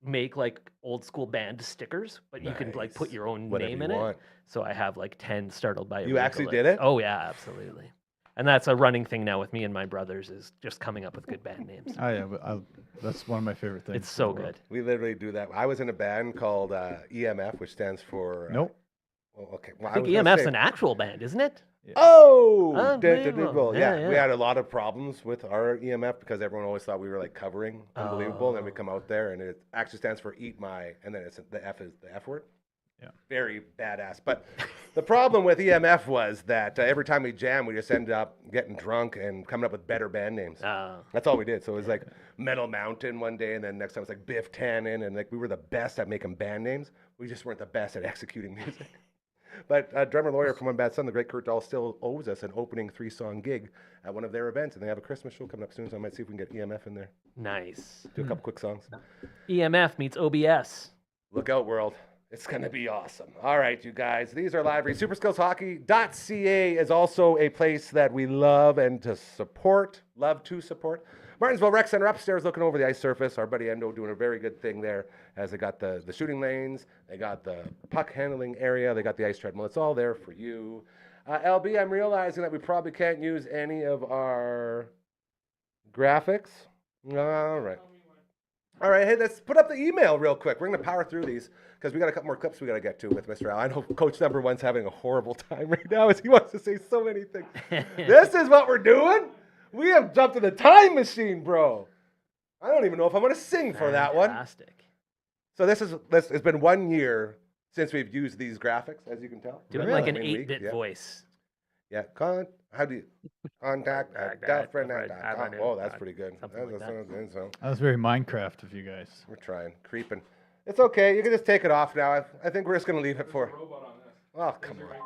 make old school band stickers, but you can put Nice. your own Whatever name you in want. it. So I have 10 Startled by Arugula. You actually did it? Oh yeah, absolutely. And that's a running thing now with me and my brothers, is just coming up with good band names. oh yeah, but that's one of my favorite things. It's so in the world. good. We literally do that. I was in a band called EMF, which stands for. Nope. Well, okay. Well, I think was gonna EMF's say- an actual band, isn't it? Oh, Unbelievable. yeah, Yeah, we yeah. had a lot of problems with our EMF because everyone always thought we were covering Unbelievable, and then we come out there and it actually stands for Eat My, and then the F is the F word. Yeah. Very badass. But the problem with EMF was that every time we jam, we just ended up getting drunk and coming up with better band names. That's all we did. So it was Metal Mountain one day, and then next time it was Biff Tannen, and we were the best at making band names. We just weren't the best at executing music. But drummer lawyer from One Bad Son, the great Kurt Dahl, still owes us an opening 3-song gig at one of their events, and they have a Christmas show coming up soon, so I might see if we can get EMF in there. Nice. Do a couple quick songs. EMF meets OBS. Look out, world. It's going to be awesome. All right, you guys. These are live reads. SuperSkillsHockey.ca is also a place that we love to support. Martinsville Rec Center upstairs looking over the ice surface. Our buddy Endo doing a very good thing there as they got the shooting lanes. They got the puck handling area. They got the ice treadmill. It's all there for you. LB, I'm realizing that we probably can't use any of our graphics. All right. All right, hey, let's put up the email real quick. We're going to power through these because we got a couple more clips we got to get to with Mr. Al. I know Coach Number One's having a horrible time right now as he wants to say so many things. This is what we're doing? We have jumped in the time machine, bro. I don't even know if I'm going to sing for that one. Fantastic. So it's been 1 year since we've used these graphics, as you can tell. Doing Really? like an Main week, 8-bit yeah. voice. Yeah, how do you contact Dufferin.com? Oh, that's pretty good. Something like that. Good, so That was very Minecraft of you guys. we're trying, creeping. It's okay. You can just take it off now. I think we're just going to leave it for. Oh, come on.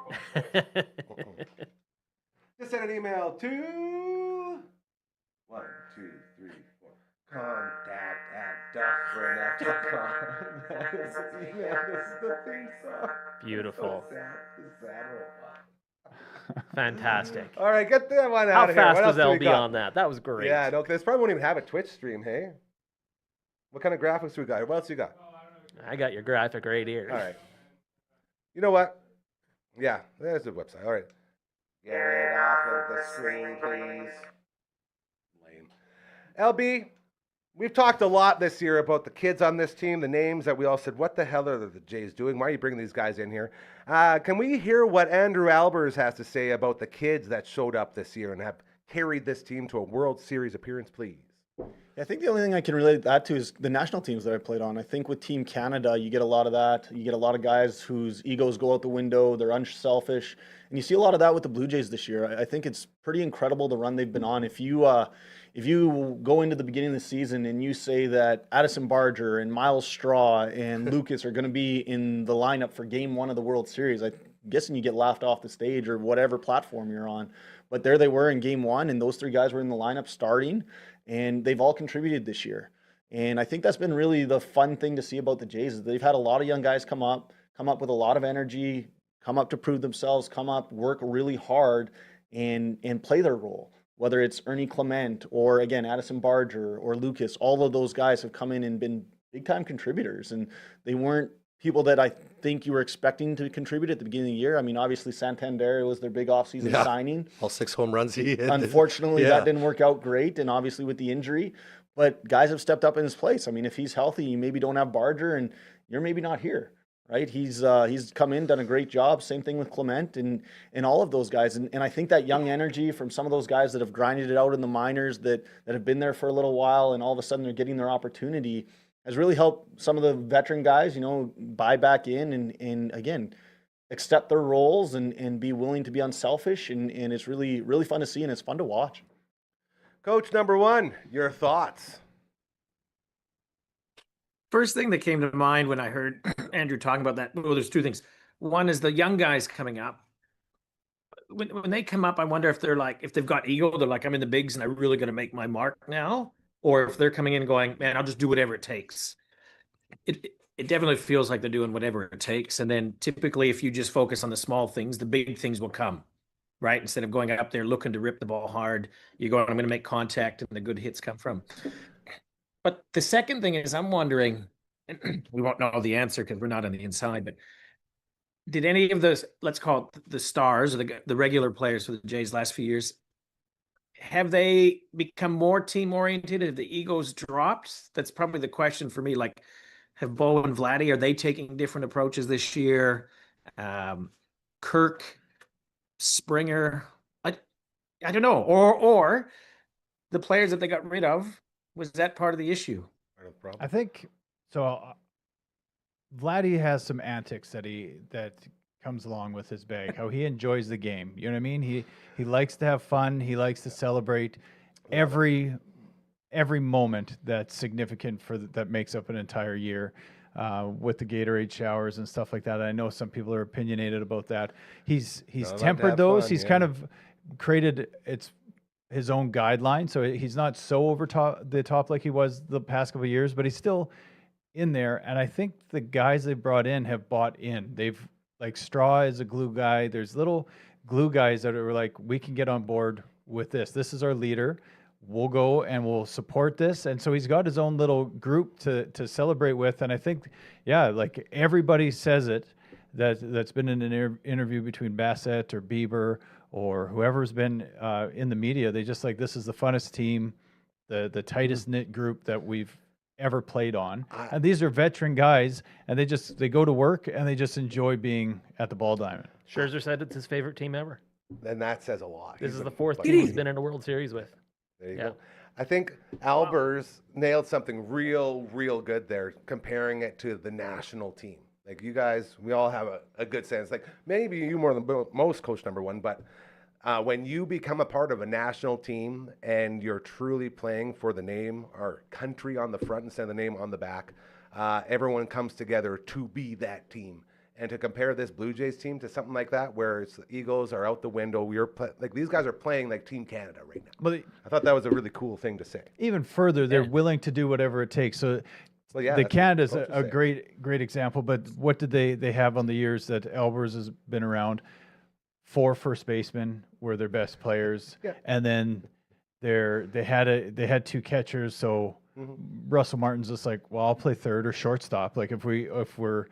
Just send an email to 1, 2, 3, 4. Contact@Dufferin.com. That is the email. This is the theme song. Beautiful. So sad. Fantastic. All right, get that one How out of here. fast What else was do we LB got? on that? That was great. Yeah, no, this probably won't even have a Twitch stream, hey? What kind of graphics do we got? What else you got? I got your graphic right here. All right. You know what? Yeah, there's the website. All right. Get it off of the screen, please. Lame. LB, We've talked a lot this year about the kids on this team, the names that we all said, what the hell are the Jays doing? Why are you bringing these guys in here? Can we hear what Andrew Albers has to say about the kids that showed up this year and have carried this team to a World Series appearance, please? I think the only thing I can relate that to is the national teams that I played on. I think with Team Canada, you get a lot of that. You get a lot of guys whose egos go out the window. They're unselfish. And you see a lot of that with the Blue Jays this year. I think it's pretty incredible the run they've been on. If you go into the beginning of the season and you say that Addison Barger and Miles Straw and Lucas are going to be in the lineup for Game 1 of the World Series, I'm guessing you get laughed off the stage or whatever platform you're on. But there they were in Game 1, and those three guys were in the lineup starting. And they've all contributed this year. And I think that's been really the fun thing to see about the Jays is they've had a lot of young guys come up with a lot of energy, come up to prove themselves, come up, work really hard, and play their role. Whether it's Ernie Clement or, again, Addison Barger or Lucas, all of those guys have come in and been big-time contributors. And they weren't people that I think you were expecting to contribute at the beginning of the year. I mean, obviously, Santander was their big offseason signing. All 6 home runs he hit. Unfortunately, that didn't work out great, and obviously with the injury. But guys have stepped up in his place. I mean, if he's healthy, you maybe don't have Barger, and you're maybe not here, right? He's come in, done a great job. Same thing with Clement and all of those guys. And I think that young energy from some of those guys that have grinded it out in the minors, that have been there for a little while, and all of a sudden they're getting their opportunity, has really helped some of the veteran guys, buy back in and again, accept their roles and be willing to be unselfish. And it's really, really fun to see, and it's fun to watch. Coach number 1, your thoughts. First thing that came to mind when I heard Andrew talking about that, well, there's 2 things. One is the young guys coming up. When they come up, I wonder if they're like, if they've got ego, they're like, I'm in the bigs and I'm really going to make my mark now. Or if they're coming in going, man, I'll just do whatever it takes. It definitely feels like they're doing whatever it takes. And then typically if you just focus on the small things, the big things will come, right? Instead of going up there looking to rip the ball hard, you go, I'm going to make contact, and the good hits come from. But the second thing is I'm wondering, and we won't know the answer because we're not on the inside, but did any of those, let's call it the stars or the regular players for the Jays last few years, have they become more team oriented? Have the egos dropped? That's probably the question for me. Like, have Bo and Vladdy, are they taking different approaches this year? Kirk, Springer, I don't know. Or the players that they got rid of, was that part of the issue? Part of the problem. I think so. Vladdy has some antics that comes along with his bag. How he enjoys the game. You know what I mean? He likes to have fun. He likes to celebrate every moment that's significant that makes up an entire year. With the Gatorade showers and stuff like that. I know some people are opinionated about that. He's tempered those. He's kind of created his own guideline, so he's not so over the top like he was the past couple of years, but he's still in there. And I think the guys they brought in have bought in. They've, like, Straw is a glue guy. There's little glue guys that are like, we can get on board with this. This is our leader. We'll go and we'll support this. And so he's got his own little group to celebrate with. And I think, like everybody says it, that's been in an interview between Bassett or Bieber or whoever's been in the media. They just like, this is the funnest team, the tightest knit group that we've ever played on. And these are veteran guys, and they go to work and they just enjoy being at the Ball Diamond. Scherzer said it's his favorite team ever. And that says a lot. This is the 4th team he's been in a World Series with. There you go. I think Albers nailed something real good there, comparing it to the national team. Like, you guys, we all have a good sense. Like, maybe you more than most, Coach number 1, but when you become a part of a national team and you're truly playing for the name or country on the front instead of the name on the back, everyone comes together to be that team. And to compare this Blue Jays team to something like that, where it's the egos are out the window, like these guys are playing like Team Canada right now. But I thought that was a really cool thing to say. Even further, they're willing to do whatever it takes. So the Canada's a great example. But what did they have on the years that Albers has been around? 4 first basemen were their best players, and then they had 2 catchers. So Russell Martin's just like, well, I'll play third or shortstop. Like if we're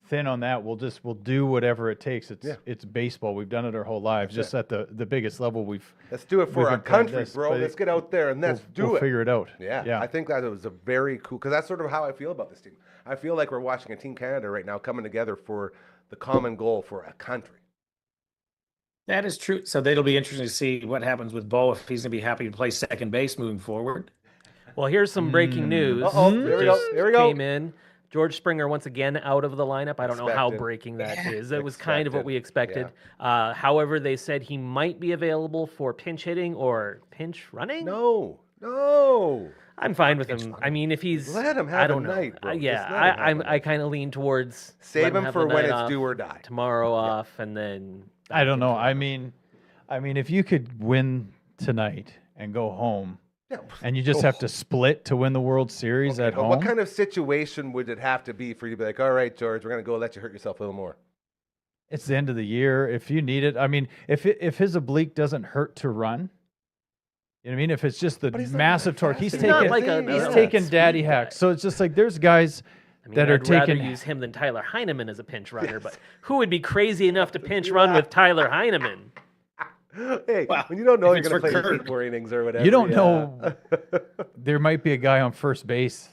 thin on that. We'll do whatever it takes. Yeah. It's baseball. We've done it our whole lives, That's just at the biggest level Let's do it for we've our been playing country, this, bro. but Let's get out there and let's do we'll it. figure it out. Yeah, I think that was a very cool, because that's sort of how I feel about this team. I feel like we're watching a Team Canada right now coming together for the common goal for a country. That is true. So it'll be interesting to see what happens with Bo, if he's going to be happy to play second base moving forward. Well, here's some breaking news. Uh-oh, that here we go, just here we go. Came in. George Springer once again out of the lineup. I don't know how Expected. breaking that is. It was kind of what we expected. Yeah. However, they said he might be available for pinch hitting or pinch running. No. I'm fine with him. I mean, if he's Let him have I don't a know. night, bro. Yeah, Just let him have a night. I kind of lean towards Save let him have for the when night it's off, do or die. tomorrow off, and then I don't know. I mean, if you could win tonight and go home, Yeah. and you just have to split to win the World Series Okay, at but home, what kind of situation would it have to be for you to be like, all right, George, we're going to go let you hurt yourself a little more? it's the end of the year. If you need it, I mean, if his oblique doesn't hurt to run, you know what I mean? If it's just the But he's not massive that torque, fast. he's He's taking not like a- he's a taking speed daddy guy. hacks. So it's just like there's guys I mean, that are I'd rather taking. use him than Tyler Heineman as a pinch runner. But who would be crazy enough to pinch run with Tyler Heineman? Hey, Well, when you don't know if you're it's going to for play Kurt. 8 more innings or whatever. You don't yeah. know. There might be a guy on first base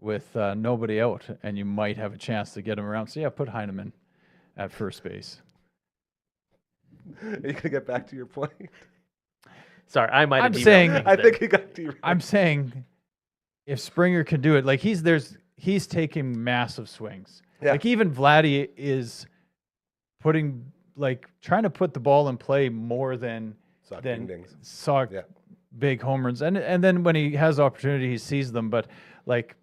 with nobody out, and you might have a chance to get him around. So yeah, put Heineman at first base. Are you going to get back to your point? Sorry, I might have I'm derailed saying- things I there. think he got to you. I'm saying, if Springer can do it, like he's taking massive swings. Yeah. Like even Vladdy is trying to put the ball in play more than Suck ding dings. sock Yeah. big home runs. And then when he has opportunity, he sees them. But like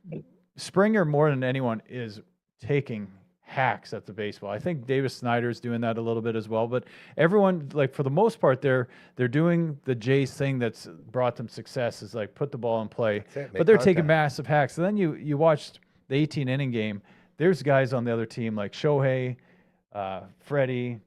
Springer more than anyone is taking hacks at the baseball. I think Davis Snyder's doing that a little bit as well. But everyone, like for the most part, they're doing the Jays thing that's brought them success, is like put the ball in play. That's it, But make they're taking contact. massive hacks. And then you watched the 18 inning game. There's guys on the other team like Shohei, Freddie.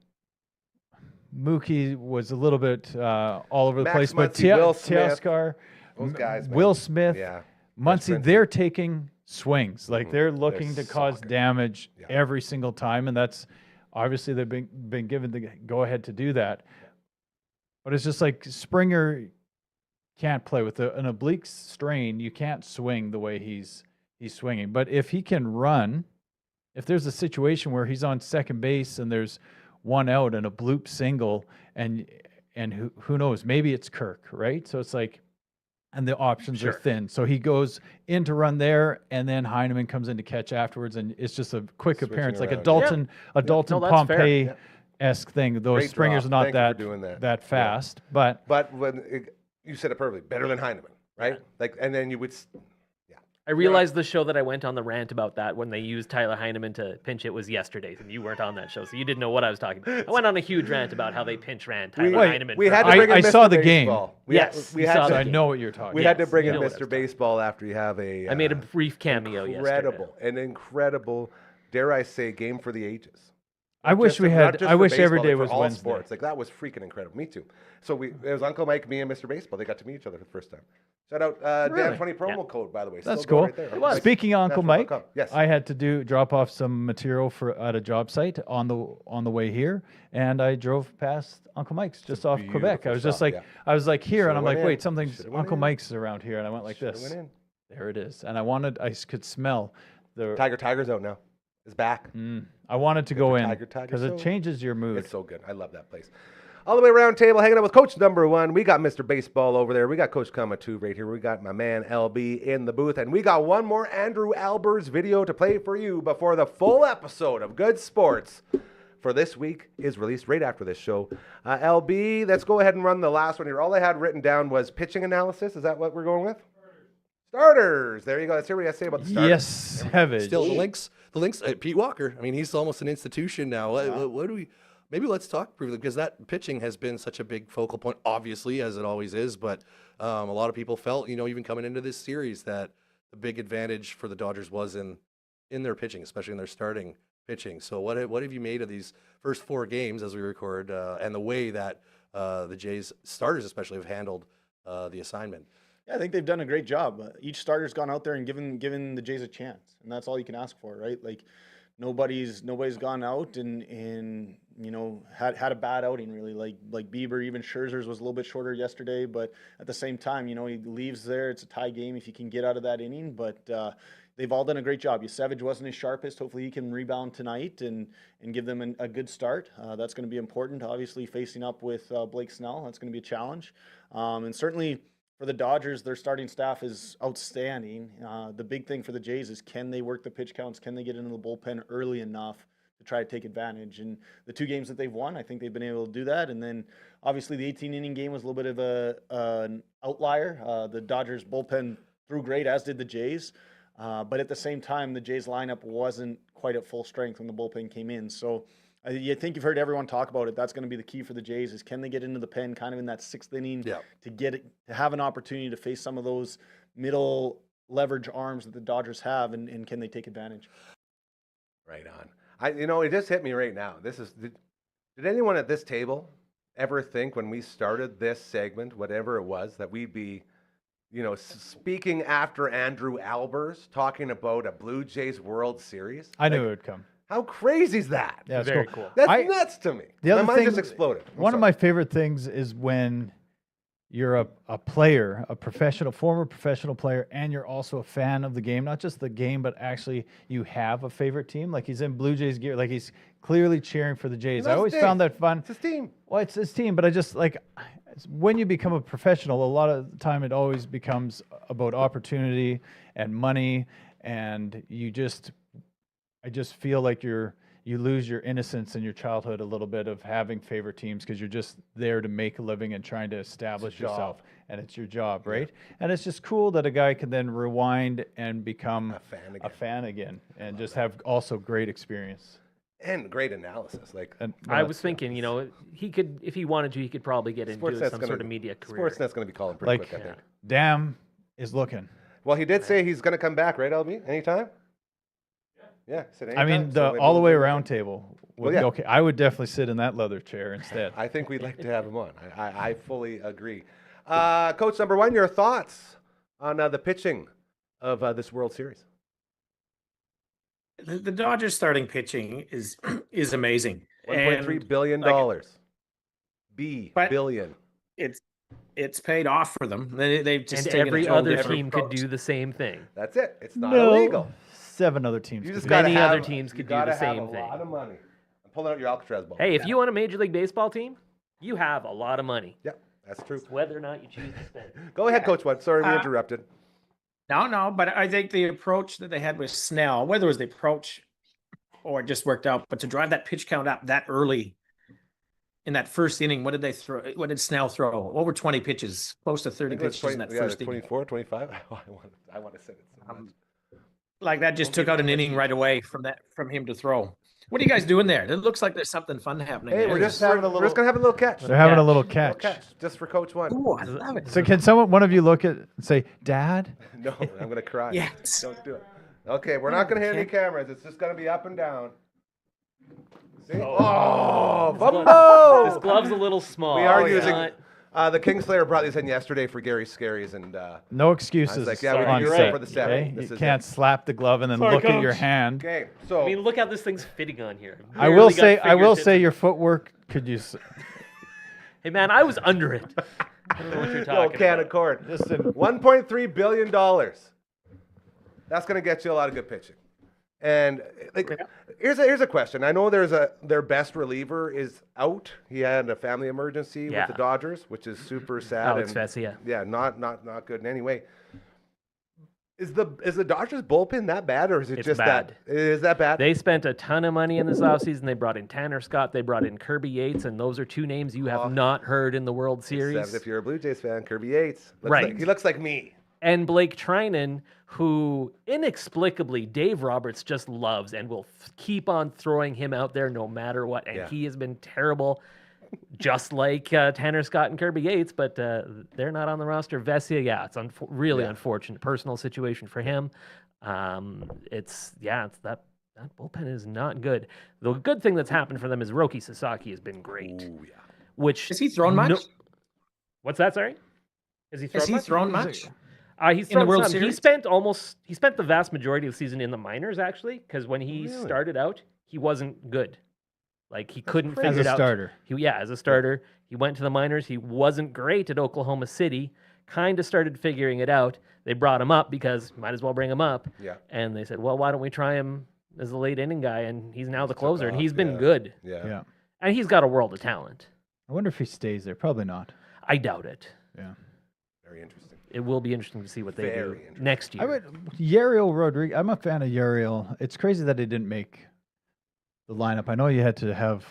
Mookie was a little bit all over the Max place, but Muncy, Will Smith, Teoscar, those guys, man. Will Smith, Yeah. Muncy, Prince. they're taking swings. Like they're looking to cause soccer. damage Yeah. every single time, and that's obviously they've been given the go ahead to do that. But it's just like Springer can't play with an oblique strain. You can't swing the way he's swinging. But if he can run, if there's a situation where he's on second base and there's one out and a bloop single, and who knows, maybe it's Kirk, right? So it's like, and the options are thin. So he goes in to run there, and then Heineman comes in to catch afterwards, and it's just a quick Switching appearance, like a around. Dalton No, that's fair. Pompey-esque thing. Though Great Springer's drop. not Thank you for that doing that. that Yeah. fast, but But you said it perfectly, better than Heineman, right? Like, and then you would, I realized the show that I went on the rant about that when they used Tyler Heineman to pinch it was yesterday's, and you weren't on that show, so you didn't know what I was talking about. I went on a huge rant about how they pinch ran Tyler Wait, Heineman. we for had to I- bring in I Mr. saw the game. Baseball. Yes, we you had saw to, the I game. know what you're talking. we had to Yes, bring you in know what I Mr. was talking Baseball after you have a. I made a brief cameo yesterday. an incredible, dare I say, game for the ages. I wish Just we not had. just I for wish every baseball, day like for was all Wednesday. sports. Like that was freaking incredible. Me too. So it was Uncle Mike, me, and Mr. Baseball. They got to meet each other for the first time. Shout out Really? Dan20 promo code, by the way. That's Still going cool. Right there. It was. Speaking of Uncle Mike, National.com. Yes. I had to drop off some material at a job site on the way here, and I drove past Uncle Mike's just off Quebec. I was just stop, like, yeah. I was like here, and Should've I'm went like, in. wait, something's Should've went Uncle in. Mike's around here, and I went like Should've this. went in. There it is, and I could smell the. Tiger's out now. It's back. I wanted to go for in Tiger because it soda. changes your mood. It's so good. I love that place. All the way around table, hanging out with Coach number 1. We got Mr. Baseball over there. We got Coach Kama 2 right here. We got my man LB in the booth. And we got one more Andrew Albers video to play for you before the full episode of Good Sports for this week is released right after this show. LB, let's go ahead and run the last one here. All I had written down was pitching analysis. Is that what we're going with? Starters. There you go. Let's hear what you have to say about the starters. Yes, Savage. Still, the Lynx, Pete Walker. I mean, he's almost an institution now. What do we? Maybe let's talk briefly because that pitching has been such a big focal point, obviously, as it always is. But a lot of people felt, even coming into this series, that the big advantage for the Dodgers was in their pitching, especially in their starting pitching. So what have you made of these first 4 games as we record, and the way that the Jays starters especially have handled the assignment? Yeah, I think they've done a great job. Each starter's gone out there and given the Jays a chance, and that's all you can ask for, right? Like, nobody's gone out and you know had a bad outing really. Like Bieber, even Scherzer's was a little bit shorter yesterday, but at the same time, you know, he leaves there. It's a tie game if you can get out of that inning, but they've all done a great job. Savage wasn't his sharpest. Hopefully he can rebound tonight and give them a good start. That's going to be important. Obviously facing up with Blake Snell, that's going to be a challenge. And certainly for the Dodgers, their starting staff is outstanding. The big thing for the Jays is, can they work the pitch counts? Can they get into the bullpen early enough to try to take advantage? And the 2 games that they've won, I think they've been able to do that. And then obviously the 18-inning game was a little bit of an outlier. The Dodgers bullpen threw great, as did the Jays. But at the same time, the Jays lineup wasn't quite at full strength when the bullpen came in. So I think you've heard everyone talk about it. That's going to be the key for the Jays, is can they get into the pen kind of in that 6th inning to get it, to have an opportunity to face some of those middle leverage arms that the Dodgers have, and can they take advantage? Right on. You know, it just hit me right now. Did anyone at this table ever think when we started this segment, whatever it was, that we'd be, you know, speaking after Andrew Albers, talking about a Blue Jays World Series? I knew it would come. How crazy is that? Yeah, it's Very cool. cool. That's nuts to me. The other my mind thing, just exploded. One of my favorite things is when you're a player, a former professional player, and you're also a fan of the game. Not just the game, but actually you have a favorite team. Like, he's in Blue Jays gear. Like, he's clearly cheering for the Jays. I always found that fun. It's his team. Well, it's his team, but I just like, when you become a professional, a lot of the time it always becomes about opportunity and money, and I just feel like you lose your innocence and your childhood a little bit of having favorite teams, because you're just there to make a living and trying to establish yourself, and it's your job, right? And it's just cool that a guy can then rewind and become a fan again and just have also great experience. And great analysis. Like, I was thinking, you know, he could, if he wanted to, he could probably get into some sort of media career. Sportsnet's going to be calling pretty quick, I think. Damn is looking. Well, he did say he's going to come back, right, LB? Anytime? Yeah. Said anytime. I mean, all the way around table would be okay. I would definitely sit in that leather chair instead. I think we'd like to have him on. I fully agree. Coach number 1, your thoughts on the pitching of this World Series? The Dodgers starting pitching is amazing. $1.3 billion. Billion. It's paid off for them. They've just And taken every a total other different team could approach. do the same thing. That's it. It's not illegal. 7 other teams. You could just do gotta Many have, other teams could do the same have a thing. lot of money. I'm pulling out your Alcatraz ball. Hey, if you want a Major League Baseball team, you have a lot of money. Yeah, that's true. It's whether or not you choose to spend. Go ahead, Coach One. Sorry, we interrupted. No, but I think the approach that they had with Snell, whether it was the approach or it just worked out, but to drive that pitch count up that early in that first inning, what did they throw? What did Snell throw? Over 20 pitches, close to 30 pitches in that first inning. 24, 25. I want to say it so much. Like that just took out an inning right away from him to throw. What are you guys doing there? It looks like there's something fun happening. Hey, there. we're just gonna have a little catch. They're having a little catch. Just for Coach One. Ooh, I love it. So can one of you look at and say, Dad? No, I'm gonna cry. Yes. Don't do it. Okay, we're not gonna hit any cameras. It's just gonna be up and down. See? Oh, Bumbo! This glove's a little small. We are It's using. not- The Kingslayer brought these in yesterday for Gary Scaries, and No excuses. I was like, yeah, on you're set, right for the 7. okay? This You is can't slap the glove and then Sorry, look at your Coach. hand. okay. So I mean, look how this thing's fitting on here. I will Barely got say fingertips. your footwork could use Hey, man, I was under it. I don't know what you're no talking can about. of corn. just in, $1.3 billion. That's going to get you a lot of good pitching. And like, here's a question. I know their best reliever is out. He had a family emergency with the Dodgers, which is super sad. Alex and, Vesia. Yeah, not good in any way. Is the Dodgers bullpen that bad, or is it It's just bad. that? Is that bad? They spent a ton of money in this offseason. They brought in Tanner Scott. They brought in Kirby Yates, and those are 2 names you have not heard in the World Series. Except if you're a Blue Jays fan, Kirby Yates. Right. He looks like me. And Blake Trinan, who inexplicably Dave Roberts just loves and will keep on throwing him out there no matter what. And he has been terrible, just like Tanner Scott and Kirby Yates, but they're not on the roster. Vesia, it's really unfortunate personal situation for him. It's that bullpen is not good. The good thing that's happened for them is Roki Sasaki has been great. Ooh, yeah. Which Has he thrown much? What's that? Sorry, has he thrown much? He's in the thrown World some. He Series? spent the vast majority of the season in the minors, actually, because when he started out, he wasn't good. Like, he couldn't figure As it a out. starter. As a starter. He went to the minors. He wasn't great at Oklahoma City. Kind of started figuring it out. They brought him up because might as well bring him up. Yeah. And they said, well, why don't we try him as a late inning guy? And he's now the closer, and off, he's been yeah. good. Yeah. And he's got a world of talent. I wonder if he stays there. Probably not. I doubt it. Yeah. Very interesting. It will be interesting to see what they Very do interesting. next year. Yariel Rodriguez. I'm a fan of Yariel. It's crazy that he didn't make the lineup. I know you had to have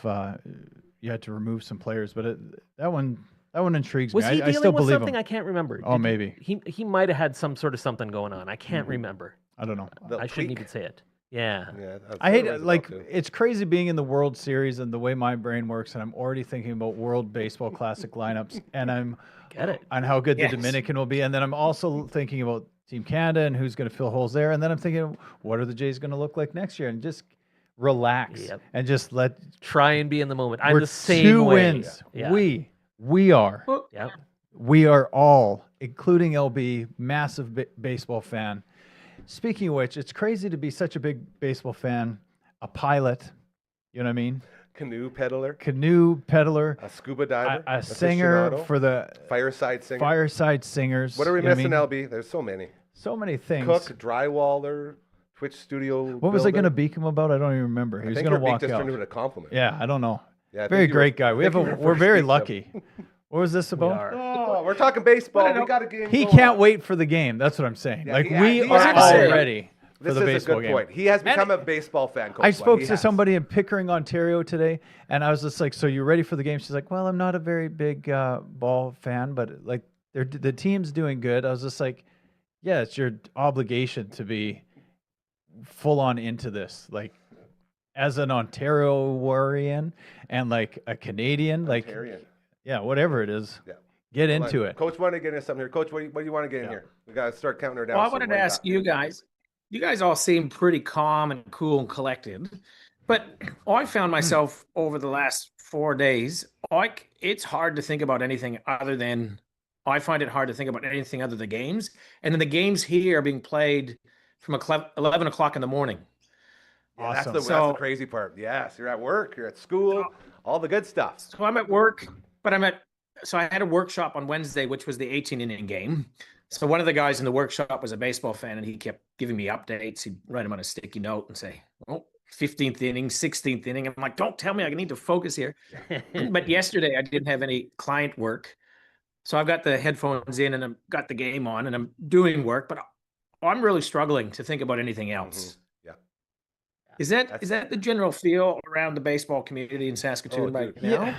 you had to remove some players, but that one intrigues Was me. he I dealing still with believe something? him. I can't remember. Oh, maybe. He might have had some sort of something going on. I can't remember. I don't know. I shouldn't even say it. Yeah. Yeah. I hate it. Like, it's crazy being in the World Series and the way my brain works, and I'm already thinking about World Baseball Classic lineups, and I'm Get it. on how good Yes. the Dominican will be, and then I'm also thinking about Team Canada and who's going to fill holes there, and then I'm thinking, what are the Jays going to look like next year? And just relax and just let. Try and be in the moment. I'm We're the same 2 way. wins. Yeah. We are. Yep. We are all, including LB, massive baseball fan. Speaking of which, it's crazy to be such a big baseball fan, a pilot, you know what I mean? Canoe peddler, Canoe peddler, a scuba diver, a singer aficionado, for the fireside singer. Fireside Singers. What are we you know missing, I mean? LB? There's so many. So many things. Cook, drywaller, Twitch studio. What was I going to builder. beak him about? I don't even remember. He I was think going to your beak walk just out. turned into a compliment. Yeah, I don't know. Yeah, I Very think you were- great guy. I think you were We're first very beaked him. lucky. What was this about? are. Oh, we're talking baseball. We got a game. He going can't on. wait for the game. That's what I'm saying. Yeah, like yeah, we he are has all to. ready for This the is baseball a good game. point. He has become a baseball fan. Coach I Bud. spoke He to has. somebody in Pickering, Ontario today, and I was just like, "So you ready for the game?" She's like, "Well, I'm not a very big ball fan, but like the team's doing good." I was just like, "Yeah, it's your obligation to be full on into this, like as an Ontarian and like a Canadian, like Ontarian. yeah, whatever it is, Yeah. get Hold into on. it." Coach wanted to get into something here. Coach, what do you want to get in here? We got to start counting her down. Well, I So wanted what to do you ask got? you guys. You guys all seem pretty calm and cool and collected, but I found myself over the last 4 days. It's hard to think about anything other than. I find it hard to think about anything other than games, and then the games here are being played from 11 o'clock in the morning. Yeah, that's Awesome. the So- crazy part. Yes, you're at work, you're at school, all the good stuff. So I'm at work, but so I had a workshop on Wednesday, which was the 18-inning game. So one of the guys in the workshop was a baseball fan, and he kept giving me updates. He'd write them on a sticky note and say, "Oh, 15th inning, 16th inning." I'm like, "Don't tell me, I need to focus here." But yesterday I didn't have any client work. So I've got the headphones in and I've got the game on and I'm doing work, but I'm really struggling to think about anything else. Yeah. Is that the general feel around the baseball community in Saskatoon right dude. now?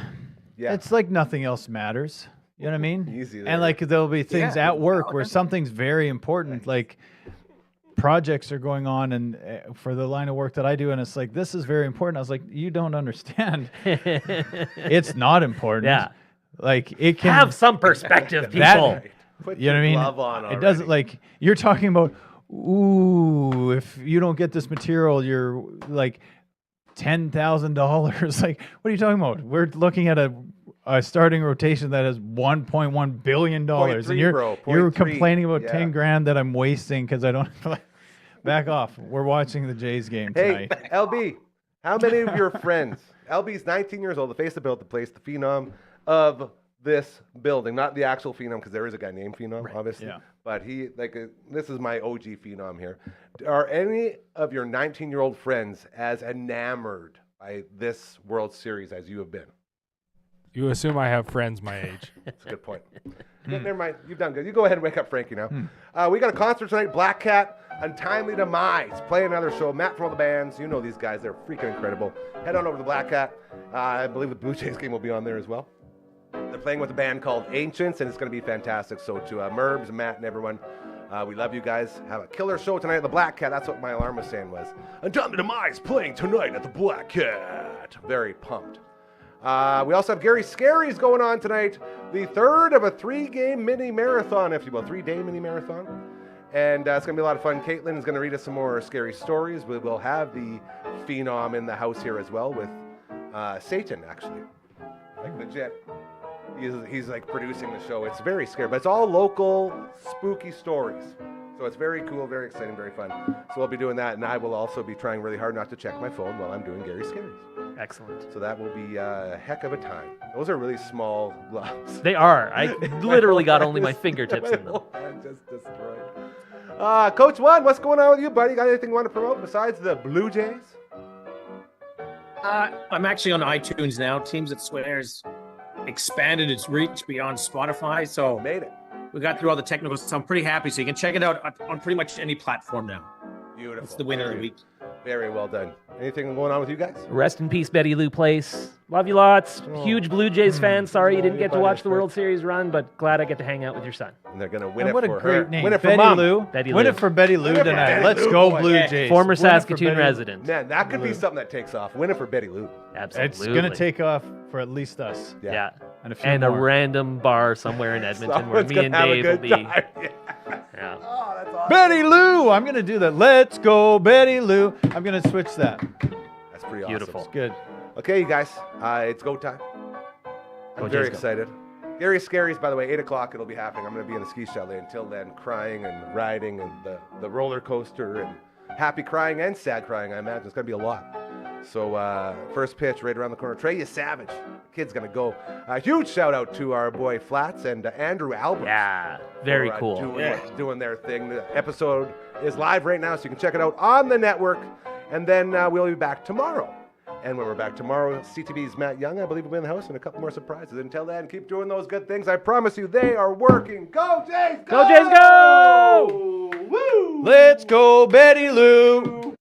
Yeah. It's like nothing else matters. You know what I mean? Easy there. And like there'll be things Yeah. at work where something's very important, like projects are going on and for the line of work that I do, and it's like, this is very important. I was like, you don't understand. It's not important. Yeah. Like it can Have some perspective, people. that, Put you know what I your mean? glove on It doesn't already. like you're talking about, ooh, if you don't get this material, you're like $10,000. Like, what are you talking about? We're looking at a starting rotation that has $1.1 billion, and 0.3, you're bro, you're 0.3. complaining about Yeah. 10 grand that I'm wasting because I don't. Back off. We're watching the Jays game Hey, tonight. LB, how many of your friends? LB's 19 years old, the face that built the place, the phenom of this building, not the actual phenom, because there is a guy named Phenom, obviously. Yeah. But this is my OG phenom here. Are any of your 19-year-old friends as enamored by this World Series as you have been? You assume I have friends my age. That's a good point. Yeah, never mind. You've done good. You go ahead and wake up Frankie now. We got a concert tonight. Black Cat, Untimely Demise. Play another show. Matt from all the bands. You know these guys. They're freaking incredible. Head on over to the Black Cat. I believe the Blue Jays game will be on there as well. They're playing with a band called Ancients, and it's going to be fantastic. So to Merbs, Matt, and everyone, we love you guys. Have a killer show tonight at the Black Cat. That's what my alarm was saying was. Untimely Demise playing tonight at the Black Cat. Very pumped. We also have Gary Scaries going on tonight, the third of a 3-game mini marathon, if you will, 3-day mini marathon. And it's going to be a lot of fun. Caitlin is going to read us some more scary stories. We will have the phenom in the house here as well with Satan, actually. Like legit. He's like producing the show. It's very scary, but it's all local, spooky stories. So it's very cool, very exciting, very fun. So we'll be doing that, and I will also be trying really hard not to check my phone while I'm doing Gary Scaries. Excellent. So that will be a heck of a time. Those are really small gloves. They are. I literally got only my fingertips in them. I'm just destroyed. Coach One, what's going on with you, buddy? Got anything you want to promote besides the Blue Jays? I'm actually on iTunes now. Teams That Swears expanded its reach beyond Spotify. So Made it. we got through all the technical stuff. I'm pretty happy. So you can check it out on pretty much any platform now. Beautiful. It's the win of the week. Very well done. Anything going on with you guys? Rest in peace, Betty Lou Place. Love you lots. Huge Blue Jays fan. Sorry you didn't get to watch the World Series run, but glad I get to hang out with your son. And they're going to win And it what a for great her. name. Win it for Betty Mom. Lou. Betty Win Lou. it for Betty Lou Win it for tonight. Betty Let's Lou, go, boy. Blue Yeah. Jays. Former Win it for Saskatoon Betty Lou. resident. Man, that could be something that takes off. Win it for Betty Lou. Absolutely. It's going to take off for at least us. Yeah. And a few And a more. random bar somewhere in Edmonton where Someone's me gonna and have a Dave will good be. time. Yeah. Yeah. Oh, that's awesome. Betty Lou. I'm going to do that. Let's go, Betty Lou. I'm going to switch that. That's pretty Beautiful. awesome. Good. Okay, you guys, it's go time. I'm Go very Jays, go. excited. Gary Scaries, by the way, 8 o'clock it'll be happening. I'm going to be in the ski chalet until then, crying and riding and the roller coaster and happy crying and sad crying, I imagine. It's going to be a lot. So first pitch right around the corner. Trey Savage. Kid's going to go. A huge shout out to our boy Flats and Andrew Albert. Yeah. Very for, cool. doing their thing. The episode is live right now, so you can check it out on the network. And then we'll be back tomorrow. And when we're back tomorrow, CTV's Matt Young, I believe, will be in the house, and a couple more surprises. Until then, keep doing those good things. I promise you, they are working. Go Jays, go! Go Jays, go! Woo! Let's go, Betty Lou.